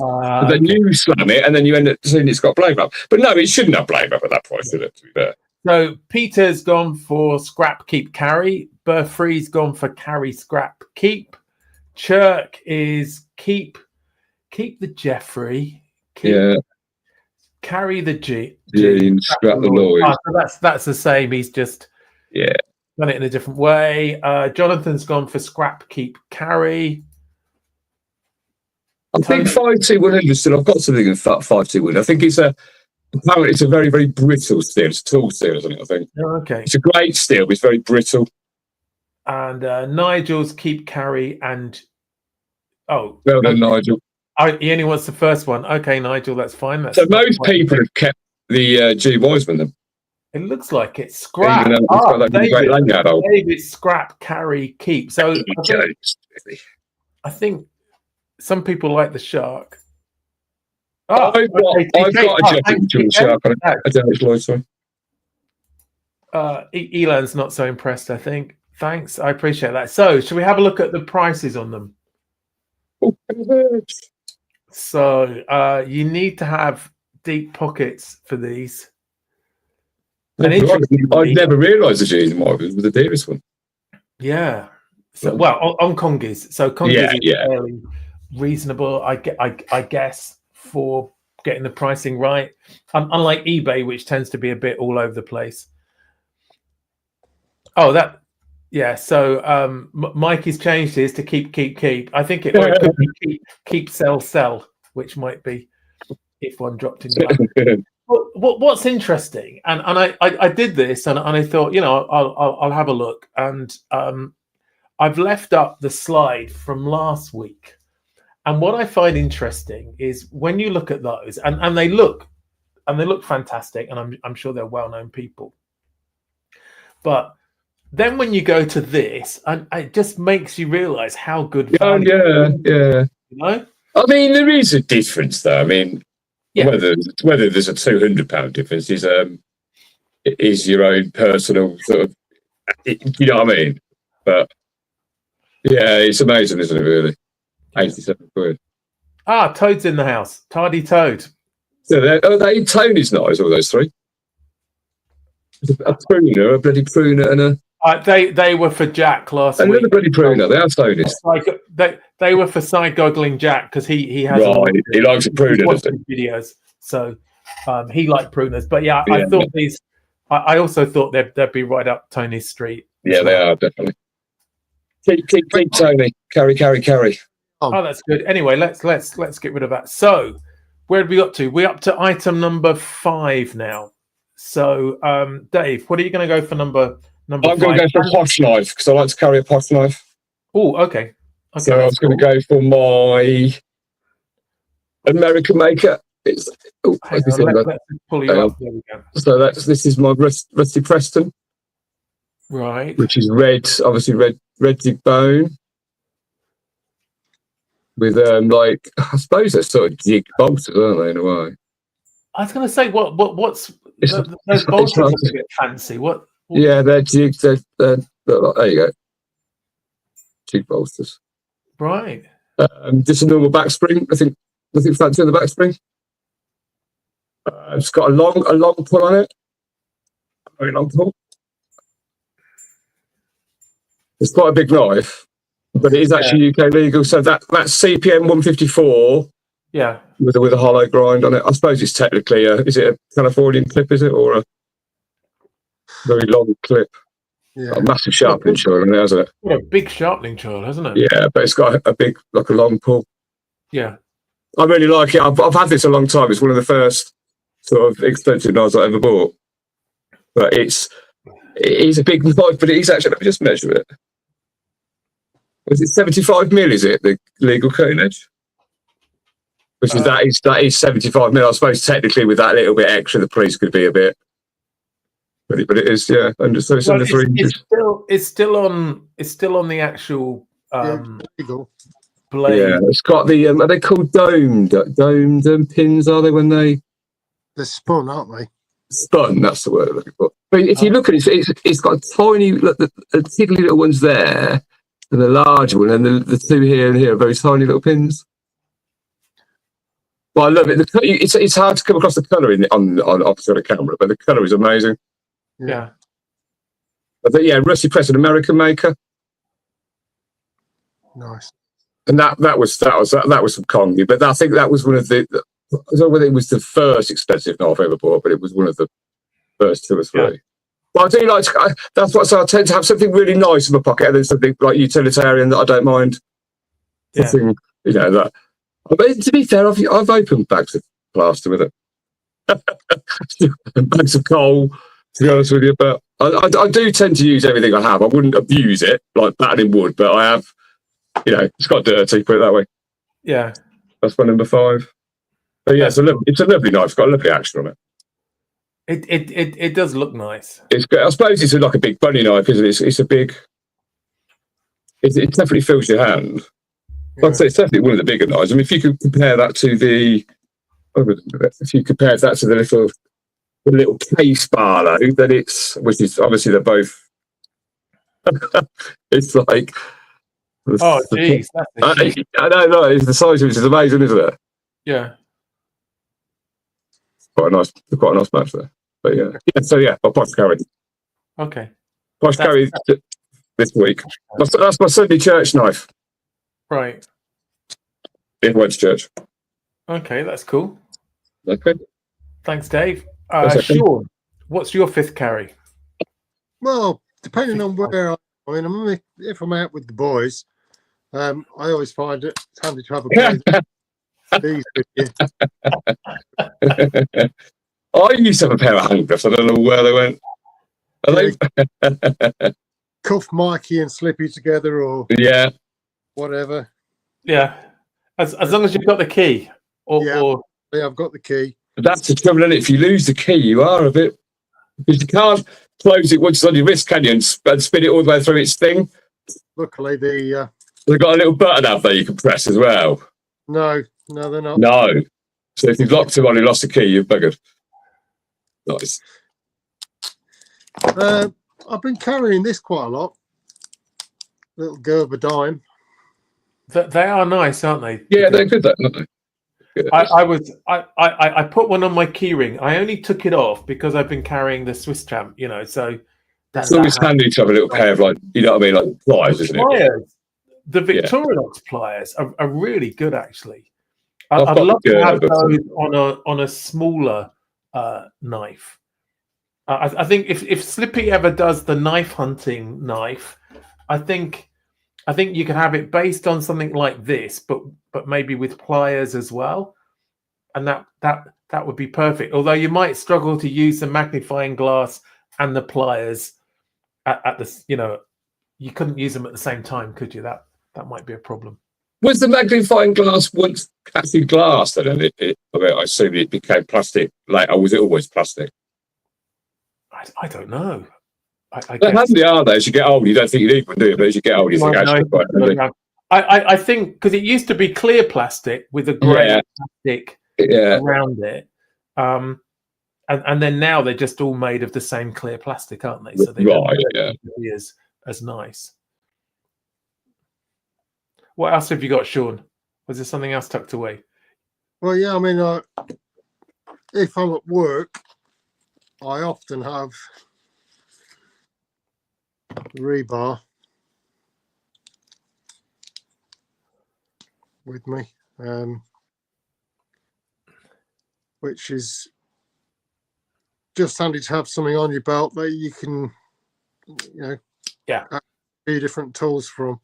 Then you slam it and then you end up seeing it's got blade wrap. But no, it shouldn't have blade wrap at that point, should it? To be fair. So Peter's gone for scrap keep carry. Burfree's gone for carry scrap keep. Chirk is keep the Jeffrey. Carry the Gene, scrap the Lloyd. So that's the same. He's just done it in a different way. Jonathan's gone for scrap keep carry. I think 52100 still. I've got something in 52100. I think apparently it's a very, very brittle steel. It's a tall steel, isn't it? I think. Oh, okay. It's a great steel, but it's very brittle. And Nigel's keep carry and well done, Nigel. He only wants the first one. Okay, Nigel, that's fine. So most people have kept the G Wiseman then. It looks like it's scrap. David, scrap, carry, keep. So I think some people like the shark. I've got a Jeffrey shark. I don't know, Lloyd, sorry. Elon's not so impressed, I think. Thanks, I appreciate that. So, should we have a look at the prices on them? So, you need to have deep pockets for these. I've never realised the Gene Wiseman was the dearest one. Yeah. So, well, on Congis. So, Congis is fairly reasonable, I guess, for getting the pricing right. Unlike eBay, which tends to be a bit all over the place. Oh, so Mike has changed his to keep. I think it could be keep, sell, which might be if one dropped in your lap. What's interesting, and I did this, and I thought, I'll have a look, and I've left up the slide from last week, and what I find interesting is when you look at those, and they look fantastic, and I'm sure they're well-known people, but then when you go to this, and it just makes you realize how good value yeah. You know? I mean, there is a difference, though. I mean, whether there's a £200 difference is your own personal sort of, you know what I mean? But yeah, it's amazing, isn't it? Really, 87 quid. Toad's in the house. Tardy Toad. So Tony's nice. All those three. A pruner, a bloody pruner, and a. They were for Jack last week. Another bloody pruner. They are Tonys. They were for side goggling Jack because he has he likes a pruner, doesn't he? Videos, so he liked pruners. But I thought these. I also thought they'd be right up Tony's street. Yeah, they are definitely. Keep Tony. Carry. Oh, that's good. Anyway, let's get rid of that. So, where did we up to? We're up to item number 5 now. So, Dave, what are you going to go for number Number I'm going 5. to go for a posh knife because I like to carry a posh knife. Oh, okay. So I was going to go for my American maker. It's Let's pull you up. There we go. so this is my Rusty Preston, Right. which is red, obviously red dig bone with like I suppose they're sort of jig bolters, aren't they, in a way? I was going to say what's those it's bolters like, look a bit fancy. What? Yeah, they're jigs. They're like, there you go, jig bolters. Right. Just a normal back spring. I think nothing fancy on the back spring. It's got a long pull on it. Very long pull. It's quite a big knife, but it is actually UK legal. So that's CPM 154. Yeah. With a hollow grind on it. I suppose it's technically is it a Californian clip? Is it, or a very long clip? Yeah. A massive sharpening choil on it, hasn't it? What a big sharpening choil, hasn't it? Yeah, but it's got a big, like a long pull. Yeah. I really like it. I've had this a long time. It's one of the first sort of expensive knives I ever bought. But it is a big knife, but it is actually, let me just measure it. Was it 75 mil, is it, the legal cutting edge? Which is that is 75 mil. I suppose technically with that little bit extra, the price could be a bit. But it is, yeah. So it's under 3 inches. It's still on the actual legal. blade. Yeah, it's got the are they called domed pins? Are they when they're spun, aren't they? Spun, that's the word I'm looking for. But if you look at it, it's got tiny, the tiddly little ones there, and the larger one, and the two here and here are very tiny little pins. But I love it. It's hard to come across the colour on opposite the camera, but the colour is amazing. Yeah. But yeah, Rusty Preston, American maker. Nice. And that was some Kongi, but I think that was one of the. I don't know whether it was the first expensive knife I ever bought, but it was one of the first 2 or 3. Yeah. But I do like that's what I tend to have something really nice in my pocket, and then something like utilitarian that I don't mind. Something that. But to be fair, I've opened bags of plaster with it, bags of coal. To be honest with you, but I do tend to use everything I have. I wouldn't abuse it like battening wood, but I have. It's got dirty. Put it that way. Yeah, that's my number 5. But yeah, it's a lovely knife. It's got a lovely action on it. It does look nice. It's good. I suppose it's like a big bunny knife, isn't it? It's a big. It definitely fills your hand. Yeah. Like I say, it's definitely one of the bigger knives. I mean, if you could compare that to the little case Barlow, then which is obviously they're both. It's like. Oh, jeez. I know. It's the size of it is amazing, isn't it? Yeah. Quite a nice match there. But yeah. I'll posh carry. Okay. Posh carry this week. That's my Sunday church knife. Right. In Wedge Church. Okay, that's cool. Okay. Thanks, Dave. Okay. Sean, what's your 5th carry? Well, depending on where if I'm out with the boys, I always find it handy to have a pair of these with you. I used to have a pair of handcuffs. I don't know where they went. Are they? Cuff Mikey and Slippy together, or whatever. Yeah, as long as you've got the key. Yeah, I've got the key. But that's the trouble, isn't it? If you lose the key, you are a bit because you can't close it once it's on your wrist, can you? And spin it all the way through its thing. Luckily, they've got a little button out there you can press as well. No, they're not. No. So if you've locked them on and lost the key, you've buggered. Nice. I've been carrying this quite a lot. Little Gerber dime. They are nice, aren't they? Yeah, they're good, aren't they? Good. I put one on my keyring. I only took it off because I've been carrying the Swiss Champ, so that's always handy to have a little pair of like pliers, isn't it? The Victorinox pliers are really good, actually. I'd love to have those on a smaller knife. I think if Slippy ever does the knife hunting knife, I think you can have it based on something like this, but maybe with pliers as well, and that would be perfect. Although you might struggle to use the magnifying glass and the pliers at the, you know, you couldn't use them at the same time, could you? That might be a problem. Was the magnifying glass once actually glass? Then I mean, I assume it became plastic later. Or was it always plastic? I don't know. I They're guess. handy, are they? As you get older, you don't think you need one, do you? But as you get older, you think actually quite handy. I think because it used to be clear plastic with a grey plastic around it, and then now they're just all made of the same clear plastic, aren't they? So they don't be as nice. What else have you got, Sean? Was there something else tucked away? Well, yeah, I mean, if I'm at work, I often have rebar with me, which is just handy to have something on your belt that you can, you know, be different tools from.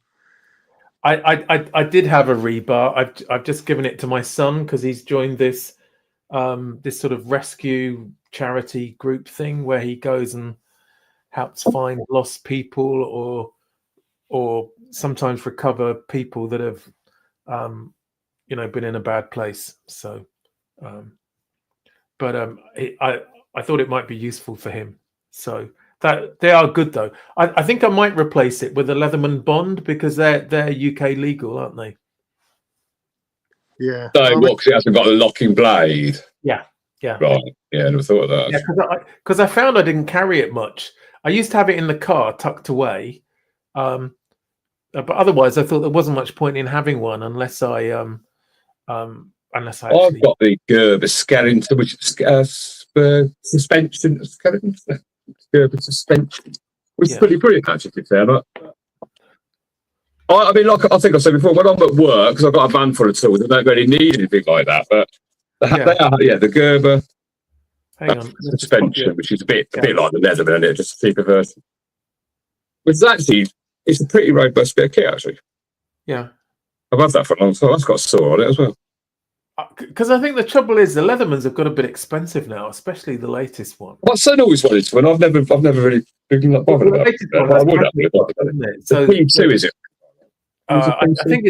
I did have a rebar. I've just given it to my son because he's joined this this sort of rescue charity group thing where he goes and helps find lost people or sometimes recover people that have you know, been in a bad place. So I thought it might be useful for him. So that they are good though. I think I might replace it with a Leatherman Bond because they're UK legal, aren't they? Yeah. So what? Because it hasn't got a locking blade. Yeah. Right. Yeah, I never thought of that. Yeah, because I found I didn't carry it much. I used to have it in the car tucked away, but otherwise I thought there wasn't much point in having one unless I actually... I've got the Gerber skeleton, which is suspension skeleton. Gerber suspension, which is pretty brilliant actually. To be fair, but I mean, like I think I said before, when I'm at work, because I've got a van full of tools, I don't really need anything like that. But the Gerber suspension, which is a bit like the Leatherman, it's just a cheaper version. Which is actually, it's a pretty robust bit of kit actually. Yeah, I've had that for a long time. That's got a saw on it as well. Because I think the trouble is the Leathermans have got a bit expensive now, especially the latest one. My son always wanted to, and I've never really been bothered about it. I would have. So the P2 is it? I think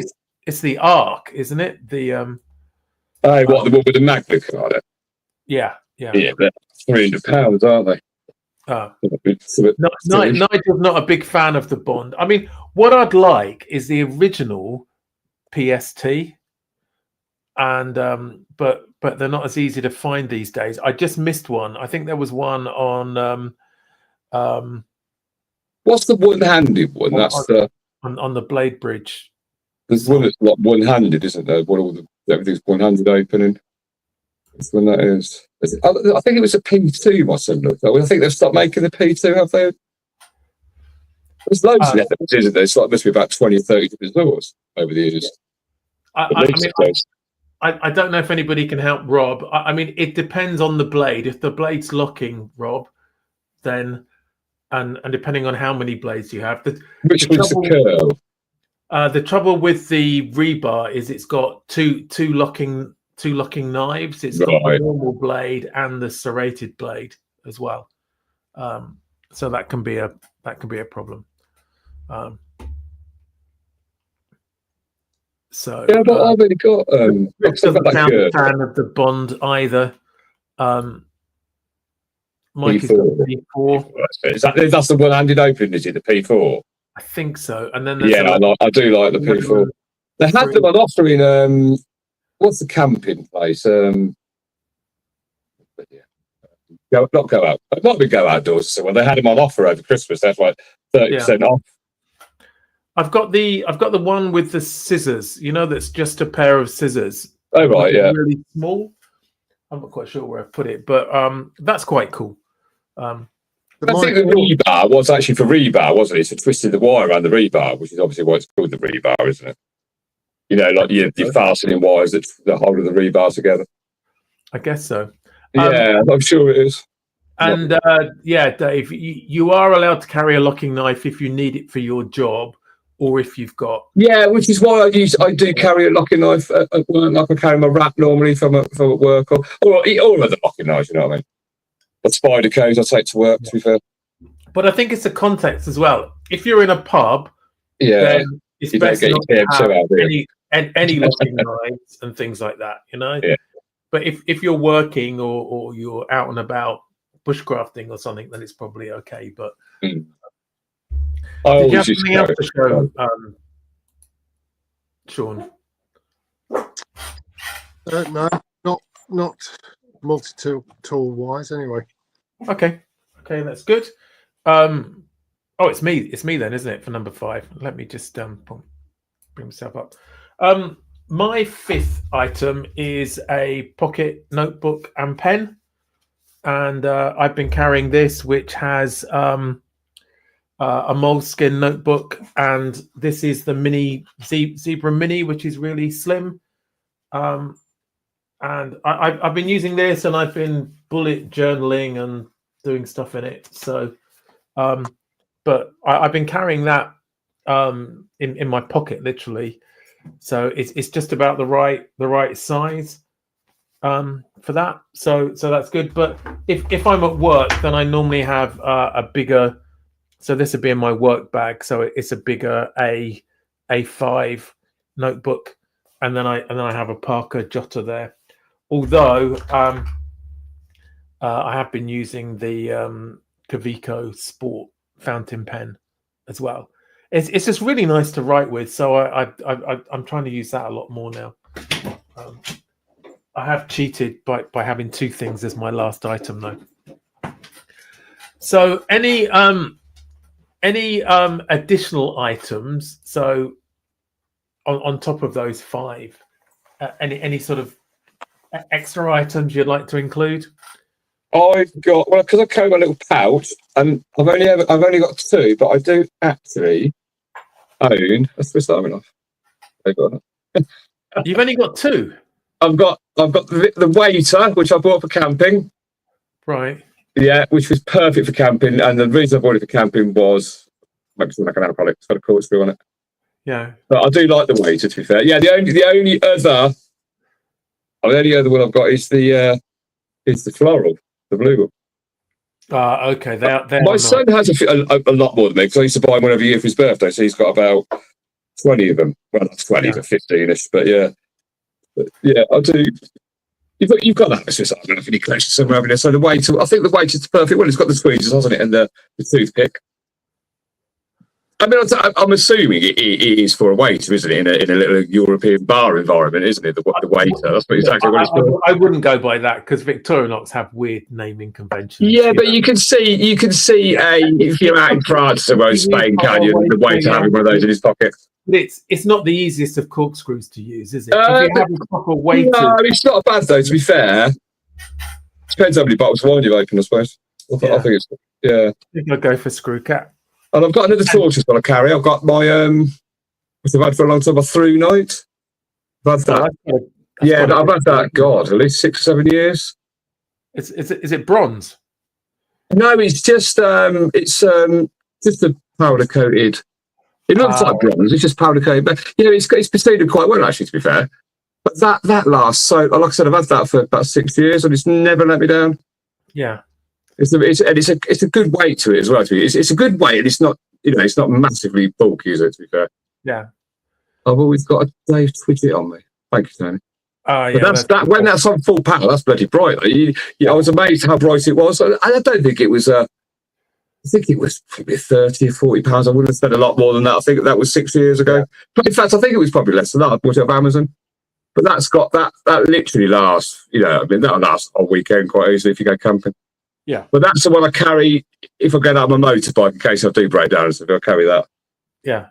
it's the Arc, isn't it? The the one with the magnet on it? Yeah, they're £300, aren't they? Nigel's not a big fan of the Bond. I mean, what I'd like is the original PST. And but they're not as easy to find these days. I just missed one. I think there was one on what's the one-handed one? That's on the Blade Bridge. There's one that's like one-handed, isn't there? Everything's one-handed opening. That's when that is. I think it was a P2. My son looked at. I think they've stopped making the P2. Have they? There's loads of methods, isn't there? It's like must be about 20 or 30 different stores over the years. I don't know if anybody can help Rob. I mean, it depends on the blade. If the blade's locking, Rob, then and depending on how many blades you have, which one's the curl? The trouble with the rebar is it's got two locking knives. It's got the normal blade and the serrated blade as well. So that can be a problem. So yeah, but I've already got. Doesn't sound a fan of the Bond either. Mike has got the P4. That's the one-handed opening, is it? The P4. I think so. And then I do like the P4. They had them on offer in what's the camping place? Not Go Out. It might be Go Outdoors. So they had them on offer over Christmas. That's like 30% off. I've got the one with the scissors. You know, that's just a pair of scissors. Oh right, yeah. Really small. I'm not quite sure where I put it, but that's quite cool. I think the rebar was actually for rebar, wasn't it? So twisted the wire around the rebar, which is obviously why it's called the rebar, isn't it? You know, like you're fastening wires that hold the rebar together. I guess so. Yeah, I'm sure it is. And Dave, you are allowed to carry a locking knife if you need it for your job. Or if you've got which is why I do carry a locking knife at work, like I carry my wrap normally from at work, or other locking knives, you know what I mean? But spider cones I take to work, to be fair. But I think it's the context as well. If you're in a pub, Yeah, then it's you don't best get not your to have KM2 out, do you? any locking knives and things like that, you know. Yeah. But if you're working or you're out and about bushcrafting or something, then it's probably okay. But I did you always have used something to else go. to show, Sean? No, not multi-tool wise anyway. Okay, that's good. Oh, it's me then, isn't it, for number 5? Let me just bring myself up. My 5th item is a pocket notebook and pen, and I've been carrying this, which has a moleskin notebook, and this is the mini Zebra Mini, which is really slim. And I've been using this, and I've been bullet journaling and doing stuff in it. So, but I've been carrying that in my pocket, literally. So it's just about the right size for that. So that's good. But if I'm at work, then I normally have a bigger. So this would be in my work bag. So it's a bigger A5 notebook, and then I have a Parker jotter there. Although I have been using the Kavico Sport fountain pen as well. It's just really nice to write with. So I'm trying to use that a lot more now. I have cheated by having 2 things as my last item though. So any additional items? So on top of those 5, any sort of extra items you'd like to include? I've got because I carry my little pouch, and I've only got 2, but I do actually own. That's the starting off. You've only got 2. I've got the waiter, which I bought for camping. Right. Yeah, which was perfect for camping, and the reason I bought it for camping was like an alcoholic. It's got a corkscrew on it. Yeah. But I do like the waiter, to be fair. Yeah, the only other one I've got is the floral, the blue one. Okay. They're My son has a lot more than me, because I used to buy him one every year for his birthday, so he's got about 20 of them. Well, not 20, but 15-ish. But yeah, I do. You've got that Swiss Army knife in your collection somewhere over there. So I think the waiter's the perfect one. It's got the squeezers, hasn't it, and the toothpick. I mean, I'm assuming it is for a waiter, isn't it? In a little European bar environment, isn't it? The waiter. That's exactly what it's for. I wouldn't go by that, because Victorinox have weird naming conventions. Yeah, but you can see if you're out in France or Spain, can you? The waiter having one of those in his pocket. But it's not the easiest of corkscrews to use, is it? If you have a proper waiter. No, it's not bad though. To be fair, depends how many bottles of wine you've opened, I suppose. I think it's I think I'll go for screw cap. And I've got another torch as well I carry. I've got my which I've had for a long time, my through night. I've had that. I've had that. God, at least 6 or 7 years. Is it bronze? No, it's just a powder coated. It looks like bronze. It's just powder coated, but it's proceeded quite well actually. To be fair, but that lasts. So, like I said, I've had that for about 6 years, and it's never let me down. Yeah. It's a good weight to it as well. It's a good weight, and it's not massively bulky, is it? To be fair, yeah. I've always got a Dave Twidget on me. Thank you, Tony. But when that's on full power, that's bloody bright. I was amazed how bright it was. I don't think it was. I think it was probably 30 or 40 pounds. I wouldn't have spent a lot more than that. I think that was 6 years ago. But in fact, I think it was probably less than that. I bought it off Amazon. But that's got that literally lasts. That'll last a weekend quite easily if you go camping. Yeah. But that's the one I carry if I get out on my motorbike in case I do break down. So I'll carry that. Yeah.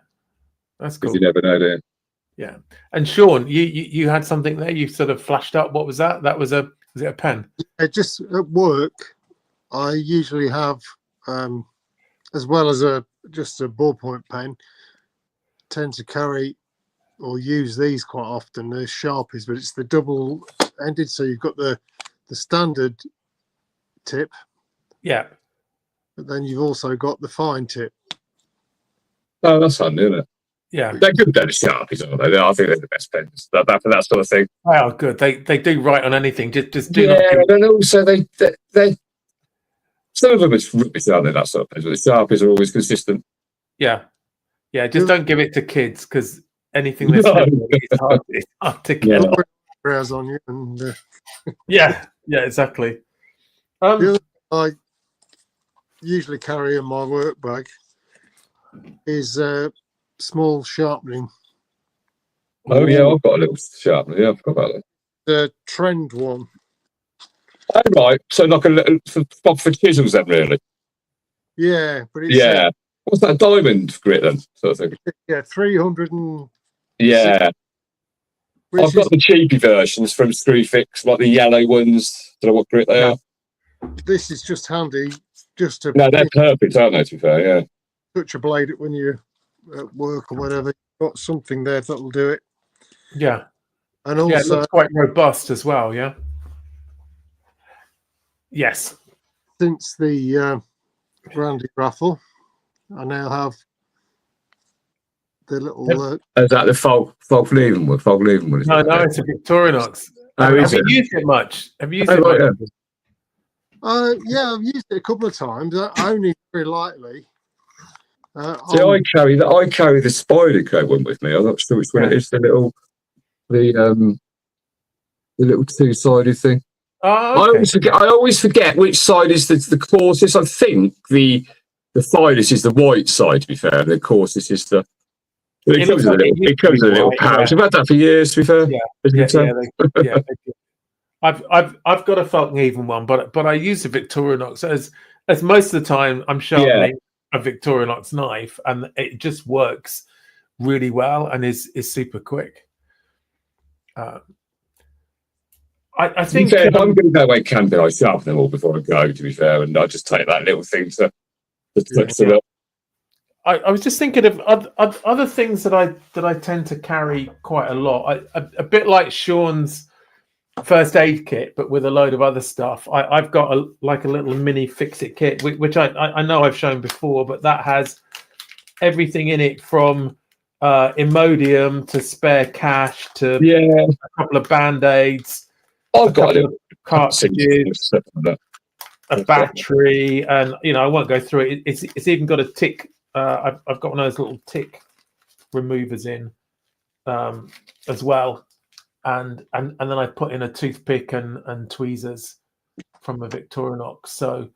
That's cool. You never know, do you? Yeah. And Sean, you had something there. You sort of flashed up. What was that? Was it a pen? Just at work, I usually have, as well as just a ballpoint pen, tend to carry or use these quite often. They're Sharpies, but it's the double-ended. So you've got the standard tip. Yeah. But then you've also got the fine tip. Oh, that's handy, isn't it? Yeah. They're good then, Sharpies, aren't they? I think they're the best pens for that sort of thing. Oh, good. They do write on anything. Just do and also they're Some of them are rubbish, aren't they? That sort of thing. But the Sharpies are always consistent. Yeah. Just don't give it to kids because anything that's it's hard to get. They'll put prayers on you, and Yeah, exactly. the other thing I usually carry in my work bag is small sharpening. Oh yeah, I've got a little sharpener. Yeah, I forgot about that. The trend one. Oh, right, so like a little for chisels then, really. Yeah, but it's what's that, diamond grit then, sort of thing? Yeah, 300 and yeah. I've got the cheapy versions from Screwfix, like the yellow ones. Don't know what grit they are. This is just handy, just to No, they're perfect, aren't they? To be fair, yeah. touch a blade when you're at work or whatever. You've got something there that'll do it. Yeah, and also it looks quite robust as well. Yeah. Yes. Since the Brandy raffle, I now have the little. Is that the fog leaving one? Fog leaving one? No, it's a Victorinox. Have you used it much? Have you used it much? Yeah, I've used it a couple of times. Only very lightly. See, I carry the Spyderco one with me. I'm not sure which one it is. The little two-sided thing. Oh, okay. I always forget which side is the coarsest. I think the finest is the white side. To be fair, the coarsest is the. It comes with a little pouch. I've had that for years. To be fair, yeah. I've got a Falcon Even one, but I use a Victorinox as most of the time I'm sharpening a Victorinox knife, and it just works really well and is super quick. I think if I'm going to go away camping, I sharpen them all before I go. To be fair, and I just take that little thing to touch them up. I was just thinking of other things that I tend to carry quite a lot. A bit like Sean's first aid kit, but with a load of other stuff. I've got a little mini fix-it kit, which I know I've shown before, but that has everything in it from Imodium to spare cash to a couple of band-aids. I've got a cartridges, a battery, and I won't go through it. It's even got a tick. I've got one of those little tick removers in as well, and then I put in a toothpick and tweezers from a Victorinox. So,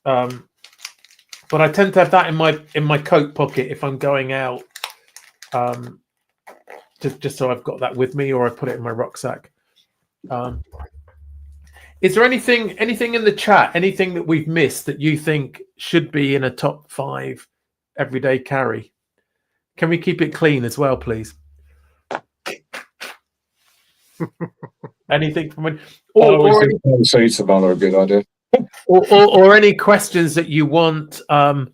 but I tend to have that in my coat pocket if I'm going out, just so I've got that with me, or I put it in my rucksack. Is there anything in the chat, anything that we've missed that you think should be in a top 5 everyday carry? Can we keep it clean as well, please? Anything from any, or a good idea. or any questions that you want that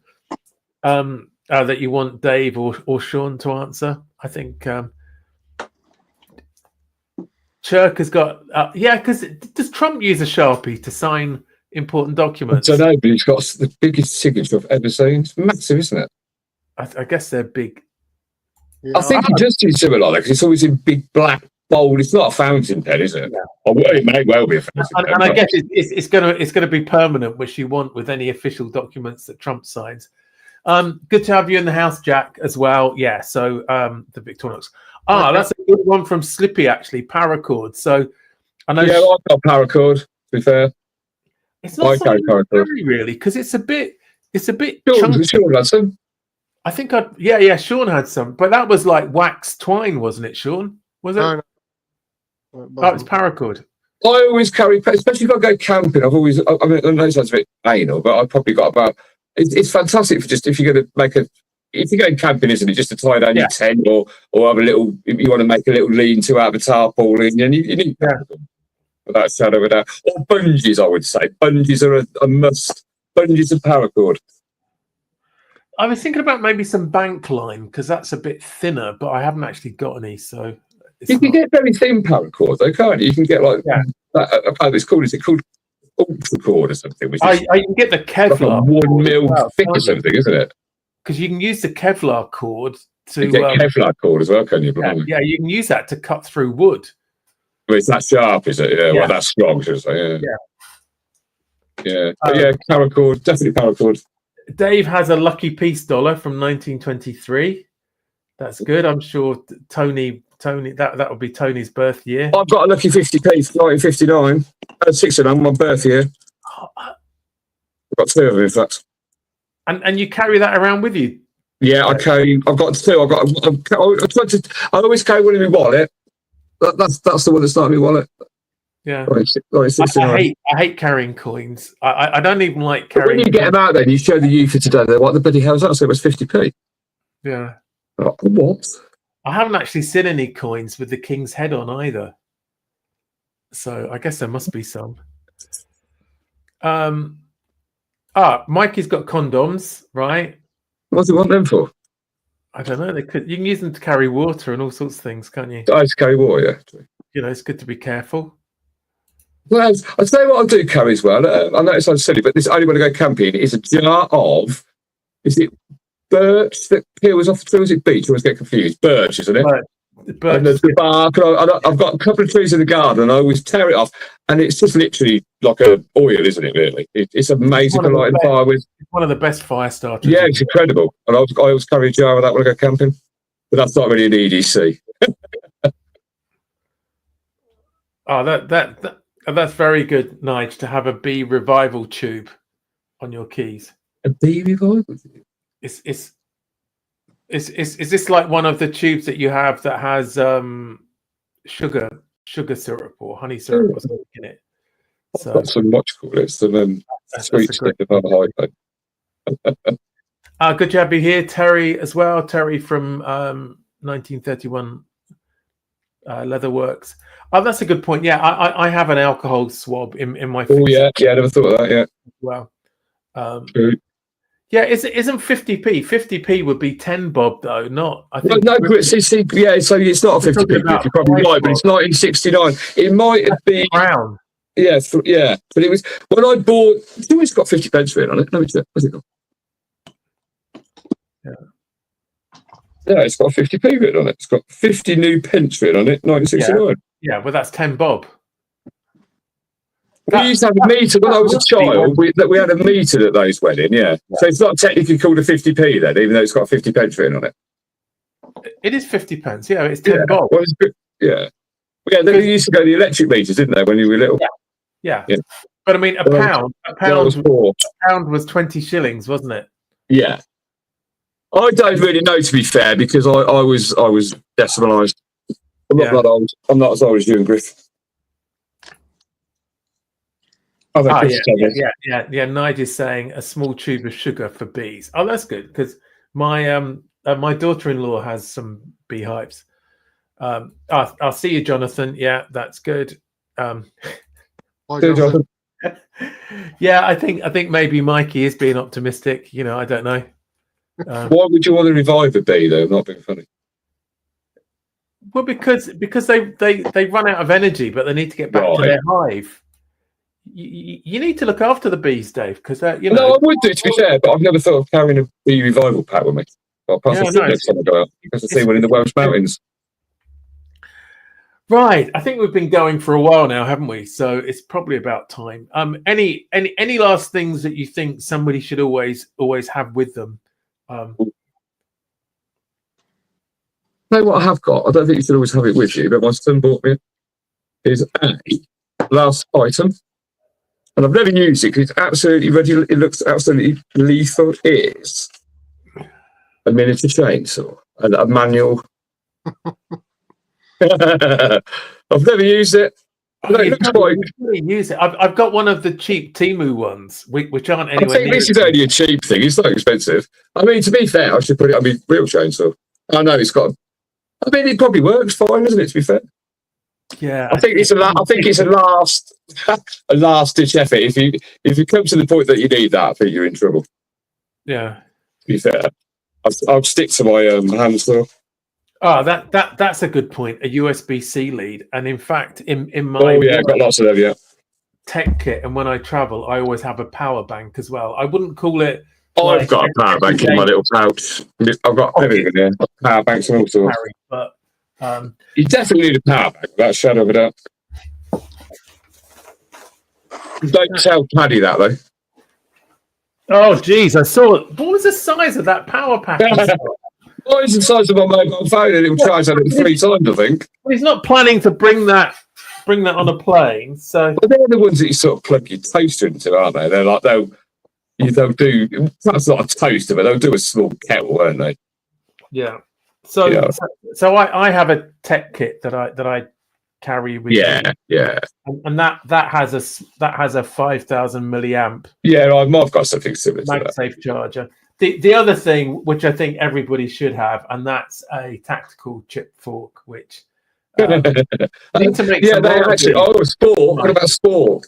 you want Dave or Sean to answer? I think Chirk has got because does Trump use a Sharpie to sign important documents? I don't know, but he's got the biggest signature I've ever seen. It's massive, isn't it? I guess they're big. Yeah, I think he does do something like that because it's always in big black bold. It's not a fountain pen, is it? Yeah. Or it may well be a fountain pen. And I guess it's going to be permanent, which you want with any official documents that Trump signs. Good to have you in the house, Jack, as well. Yeah. So the Victorinox. That's a good one from Slippy, actually. Paracord. So I know. Yeah, I've got paracord. To be fair, it's not paracord really, because it's a bit chunky. Sean had some. I think Sean had some, but that was like wax twine, wasn't it, Sean? Was it? No. It's paracord. I always carry, especially if I go camping. I know it sounds a bit anal, but I've probably got about. It's fantastic for just if you're going to make if you're going camping, isn't it? Just to tie down your tent or have a little. If you want to make a little lean-to out of a tarpaulin, and you need without a shadow of a doubt. Or bungees, I would say. Bungees are a must. Bungees and paracord. I was thinking about maybe some bank line because that's a bit thinner, but I haven't actually got any. So you can get very thin paracord, though, can't you? You can get it's called. Is it called ultra cord or something? Which I can get the Kevlar. Like 1 mil thick or something, isn't it? Because you can use the Kevlar cord to get Kevlar cord as well, can you? Yeah, you can use that to cut through wood. Well, it's that sharp, is it? Yeah. Well, that's strong, should I say? Yeah. Yeah, paracord, definitely paracord. Dave has a lucky peace dollar from 1923. That's good. I'm sure Tony, that would be Tony's birth year. I've got a lucky 50p, 1959. 69, my birth year. I've got 2 of them, in fact. And you carry that around with you? Yeah, I've got 2. I always carry one in my wallet. That's the one that's not in my wallet. Yeah. I hate carrying coins. I don't even like carrying. When you get them out, then you show the youth for today. They're what the bloody hell's that? So it was 50p. Yeah. What? I haven't actually seen any coins with the king's head on either. So I guess there must be some. Mikey's got condoms, right? What do you want them for? I don't know. You can use them to carry water and all sorts of things, can't you? I just carry water, yeah. You know, it's good to be careful. Well, I'll tell you what I do carry as well. I know it sounds silly, but this only when I go camping is a jar of, is it birch that peels off the tree? Is it beech? I always get confused. Birch, isn't it? Birch. And the bark. I've got a couple of trees in the garden and I always tear it off. And it's just literally like an oil, isn't it, really? It's amazing to light a fire with. It's one of the best fire starters. Yeah, it's incredible. And I always carry a jar of that when I go camping. But that's not really an EDC. That's very good, Nige, to have a bee revival tube on your keys. A bee revival? Is this like one of the tubes that you have that has sugar syrup or honey syrup or something in it? So that's some much cooler. It's the sweet stuff of high. Good to have you here, Terry, as well. Terry from 1931 Leatherworks. Oh, that's a good point. Yeah, I have an alcohol swab in my. Oh yeah, I never thought of that. Yeah. Well, yeah, isn't 50p? 50p would be 10 bob though, not. I think. No, so it's not a 50p. You're probably right, but it's 1969. It might have been brown. Yeah, but it was when I bought. It's always got 50 pence written on it. Let me check. What's it got? Yeah, it's got 50p written on it. It's got 50 new pence written on it. 1969. Yeah, well, that's 10 bob. We used to have a meter when I was a child. We had a meter at those wedding. Yeah, so it's not technically called a 50p then, even though it's got 50 pence written on it. It is 50 pence. Yeah, it's 10 bob. Well, yeah. They used to go to the electric meters, didn't they, when you were little? Yeah. But I mean, a pound was 20 shillings, wasn't it? Yeah. I don't really know, to be fair, because I was decimalised. I'm not that old. I'm not as old as you and Griff. Yeah. Nigel's saying a small tube of sugar for bees. Oh, that's good because my daughter-in-law has some beehives. I'll see you, Jonathan. Yeah, that's good. Hi, Jonathan. Yeah, I think maybe Mikey is being optimistic. You know, I don't know. Why would you want to revive a bee, though? Not being funny. Well, because they run out of energy, but they need to get back to their hive. You need to look after the bees, Dave, because you know. No, I would do, to be fair, but I've never thought of carrying a bee revival pack with me. I'll pass a foot next time I go out because I see one in the Welsh mountains. Right, I think we've been going for a while now, haven't we? So it's probably about time. Any last things that you think somebody should always have with them? Know what I have got? I don't think you should always have it with you, but my son bought me is a last item, and I've never used it because it's absolutely ready. It looks absolutely lethal. It's a miniature chainsaw and a manual. I've never used it. It looks quite. Use it. I've got one of the cheap Temu ones, which aren't anywhere. I think this is only a cheap thing. It's not expensive. I mean, to be fair, I should put it on my real chainsaw. I know it's got. I mean, it probably works fine, isn't it? To be fair. Yeah. I think it's a last ditch effort. If you come to the point that you need that, I think you're in trouble. Yeah. To be fair, I'll stick to my hand saw. Oh, that's a good point. A USB-C lead, and in fact, in my I've got lots of them. Yeah. Tech kit, and when I travel, I always have a power bank as well. I wouldn't call it. I've got a power bank in my little pouch. I've got everything in there. Power banks and all sorts. But you definitely need a power bank, without a shadow of a doubt. Don't tell Paddy that though. Oh, geez, I saw it. What was the size of that power pack? Well, it's the size of my mobile phone, and it will charge on it 3 times, I think. He's not planning to bring that on a plane. So But they're the ones that you sort of plug your toaster into, aren't they? They're like they'll do perhaps not a toaster, but they'll do a small kettle, won't they? yeah. So Yeah. so I have a tech kit that I carry with me. Yeah. And that has a 5,000 milliamp Yeah, I've got something similar to that. MagSafe charger. The other thing, which I think everybody should have, and that's a tactical chip fork, which need to make Yeah, they actually. Oh, a spork. What about spork?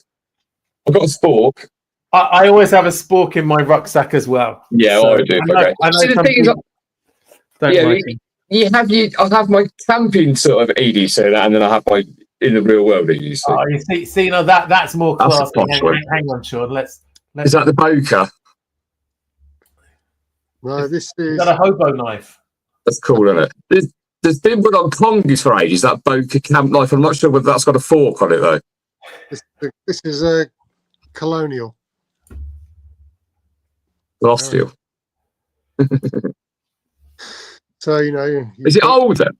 I've got a spork. I always have a spork in my rucksack as well. Yeah, So I do. I know See, the some thing is, people don't yeah, like it. I have my camping sort of EDC, and then I have my in the real world EDC. Oh, you see, no, that's more That's a classy. posh one. Hang on, Sean. Let's. Is that the Boker? No, this Is is that a hobo knife? That's cool, isn't it? There's been one on Pongies for ages, that Boker camp knife. I'm not sure whether that's got a fork on it, though. this is a colonial. Lost you. So you know, Is it older?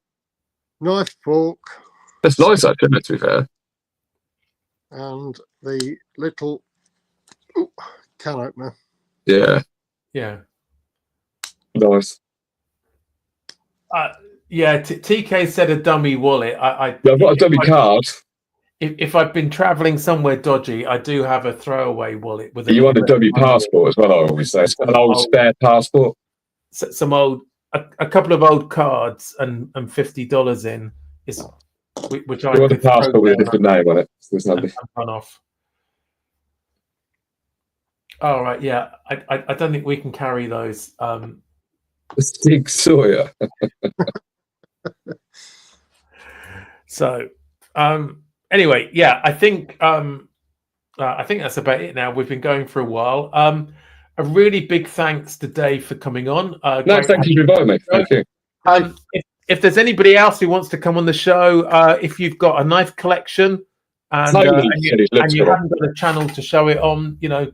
knife, fork, That's nice, actually, to be fair. and the little can opener. Yeah, Yeah. nice. Yeah. TK said a dummy wallet. I've got a dummy card. If I've been traveling somewhere dodgy, I do have a throwaway wallet with. You want a dummy passport as well, I always say. An old spare passport. Some a couple of old cards and $50 in is which I You want a passport with a different name on it. There's nothing. Run off. All right, yeah. I don't think we can carry those. Stig Sawyer. So, anyway, yeah, I think that's about it now. We've been going for a while. A really big thanks to Dave for coming on. No, thank you for inviting me. Thank you. If there's anybody else who wants to come on the show, if you've got a knife collection and you haven't got a channel to show it on, you know,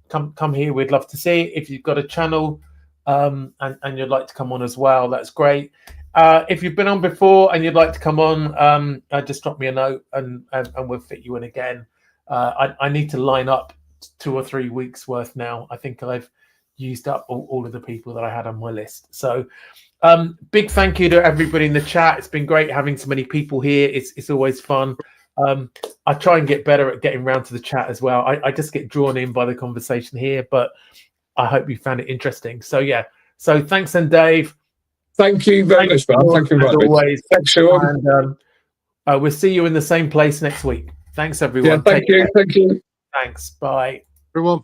come here. We'd love to see it. If you've got a channel and you'd like to come on as well, that's great. If you've been on before and you'd like to come on, just drop me a note and we'll fit you in again. I need to line up 2 or 3 weeks worth now. I think I've used up all of the people that I had on my list. So big thank you to everybody in the chat. It's been great having so many people here. It's always fun. I try and get better at getting around to the chat as well. I just get drawn in by the conversation here, but I hope you found it interesting. So yeah, so thanks then, Dave. Thank you very much, man. Thank you very much. Thanks, Sean. And we'll see you in the same place next week. Thanks, everyone. Yeah, thank you. Thank you. Thanks. Bye. Everyone.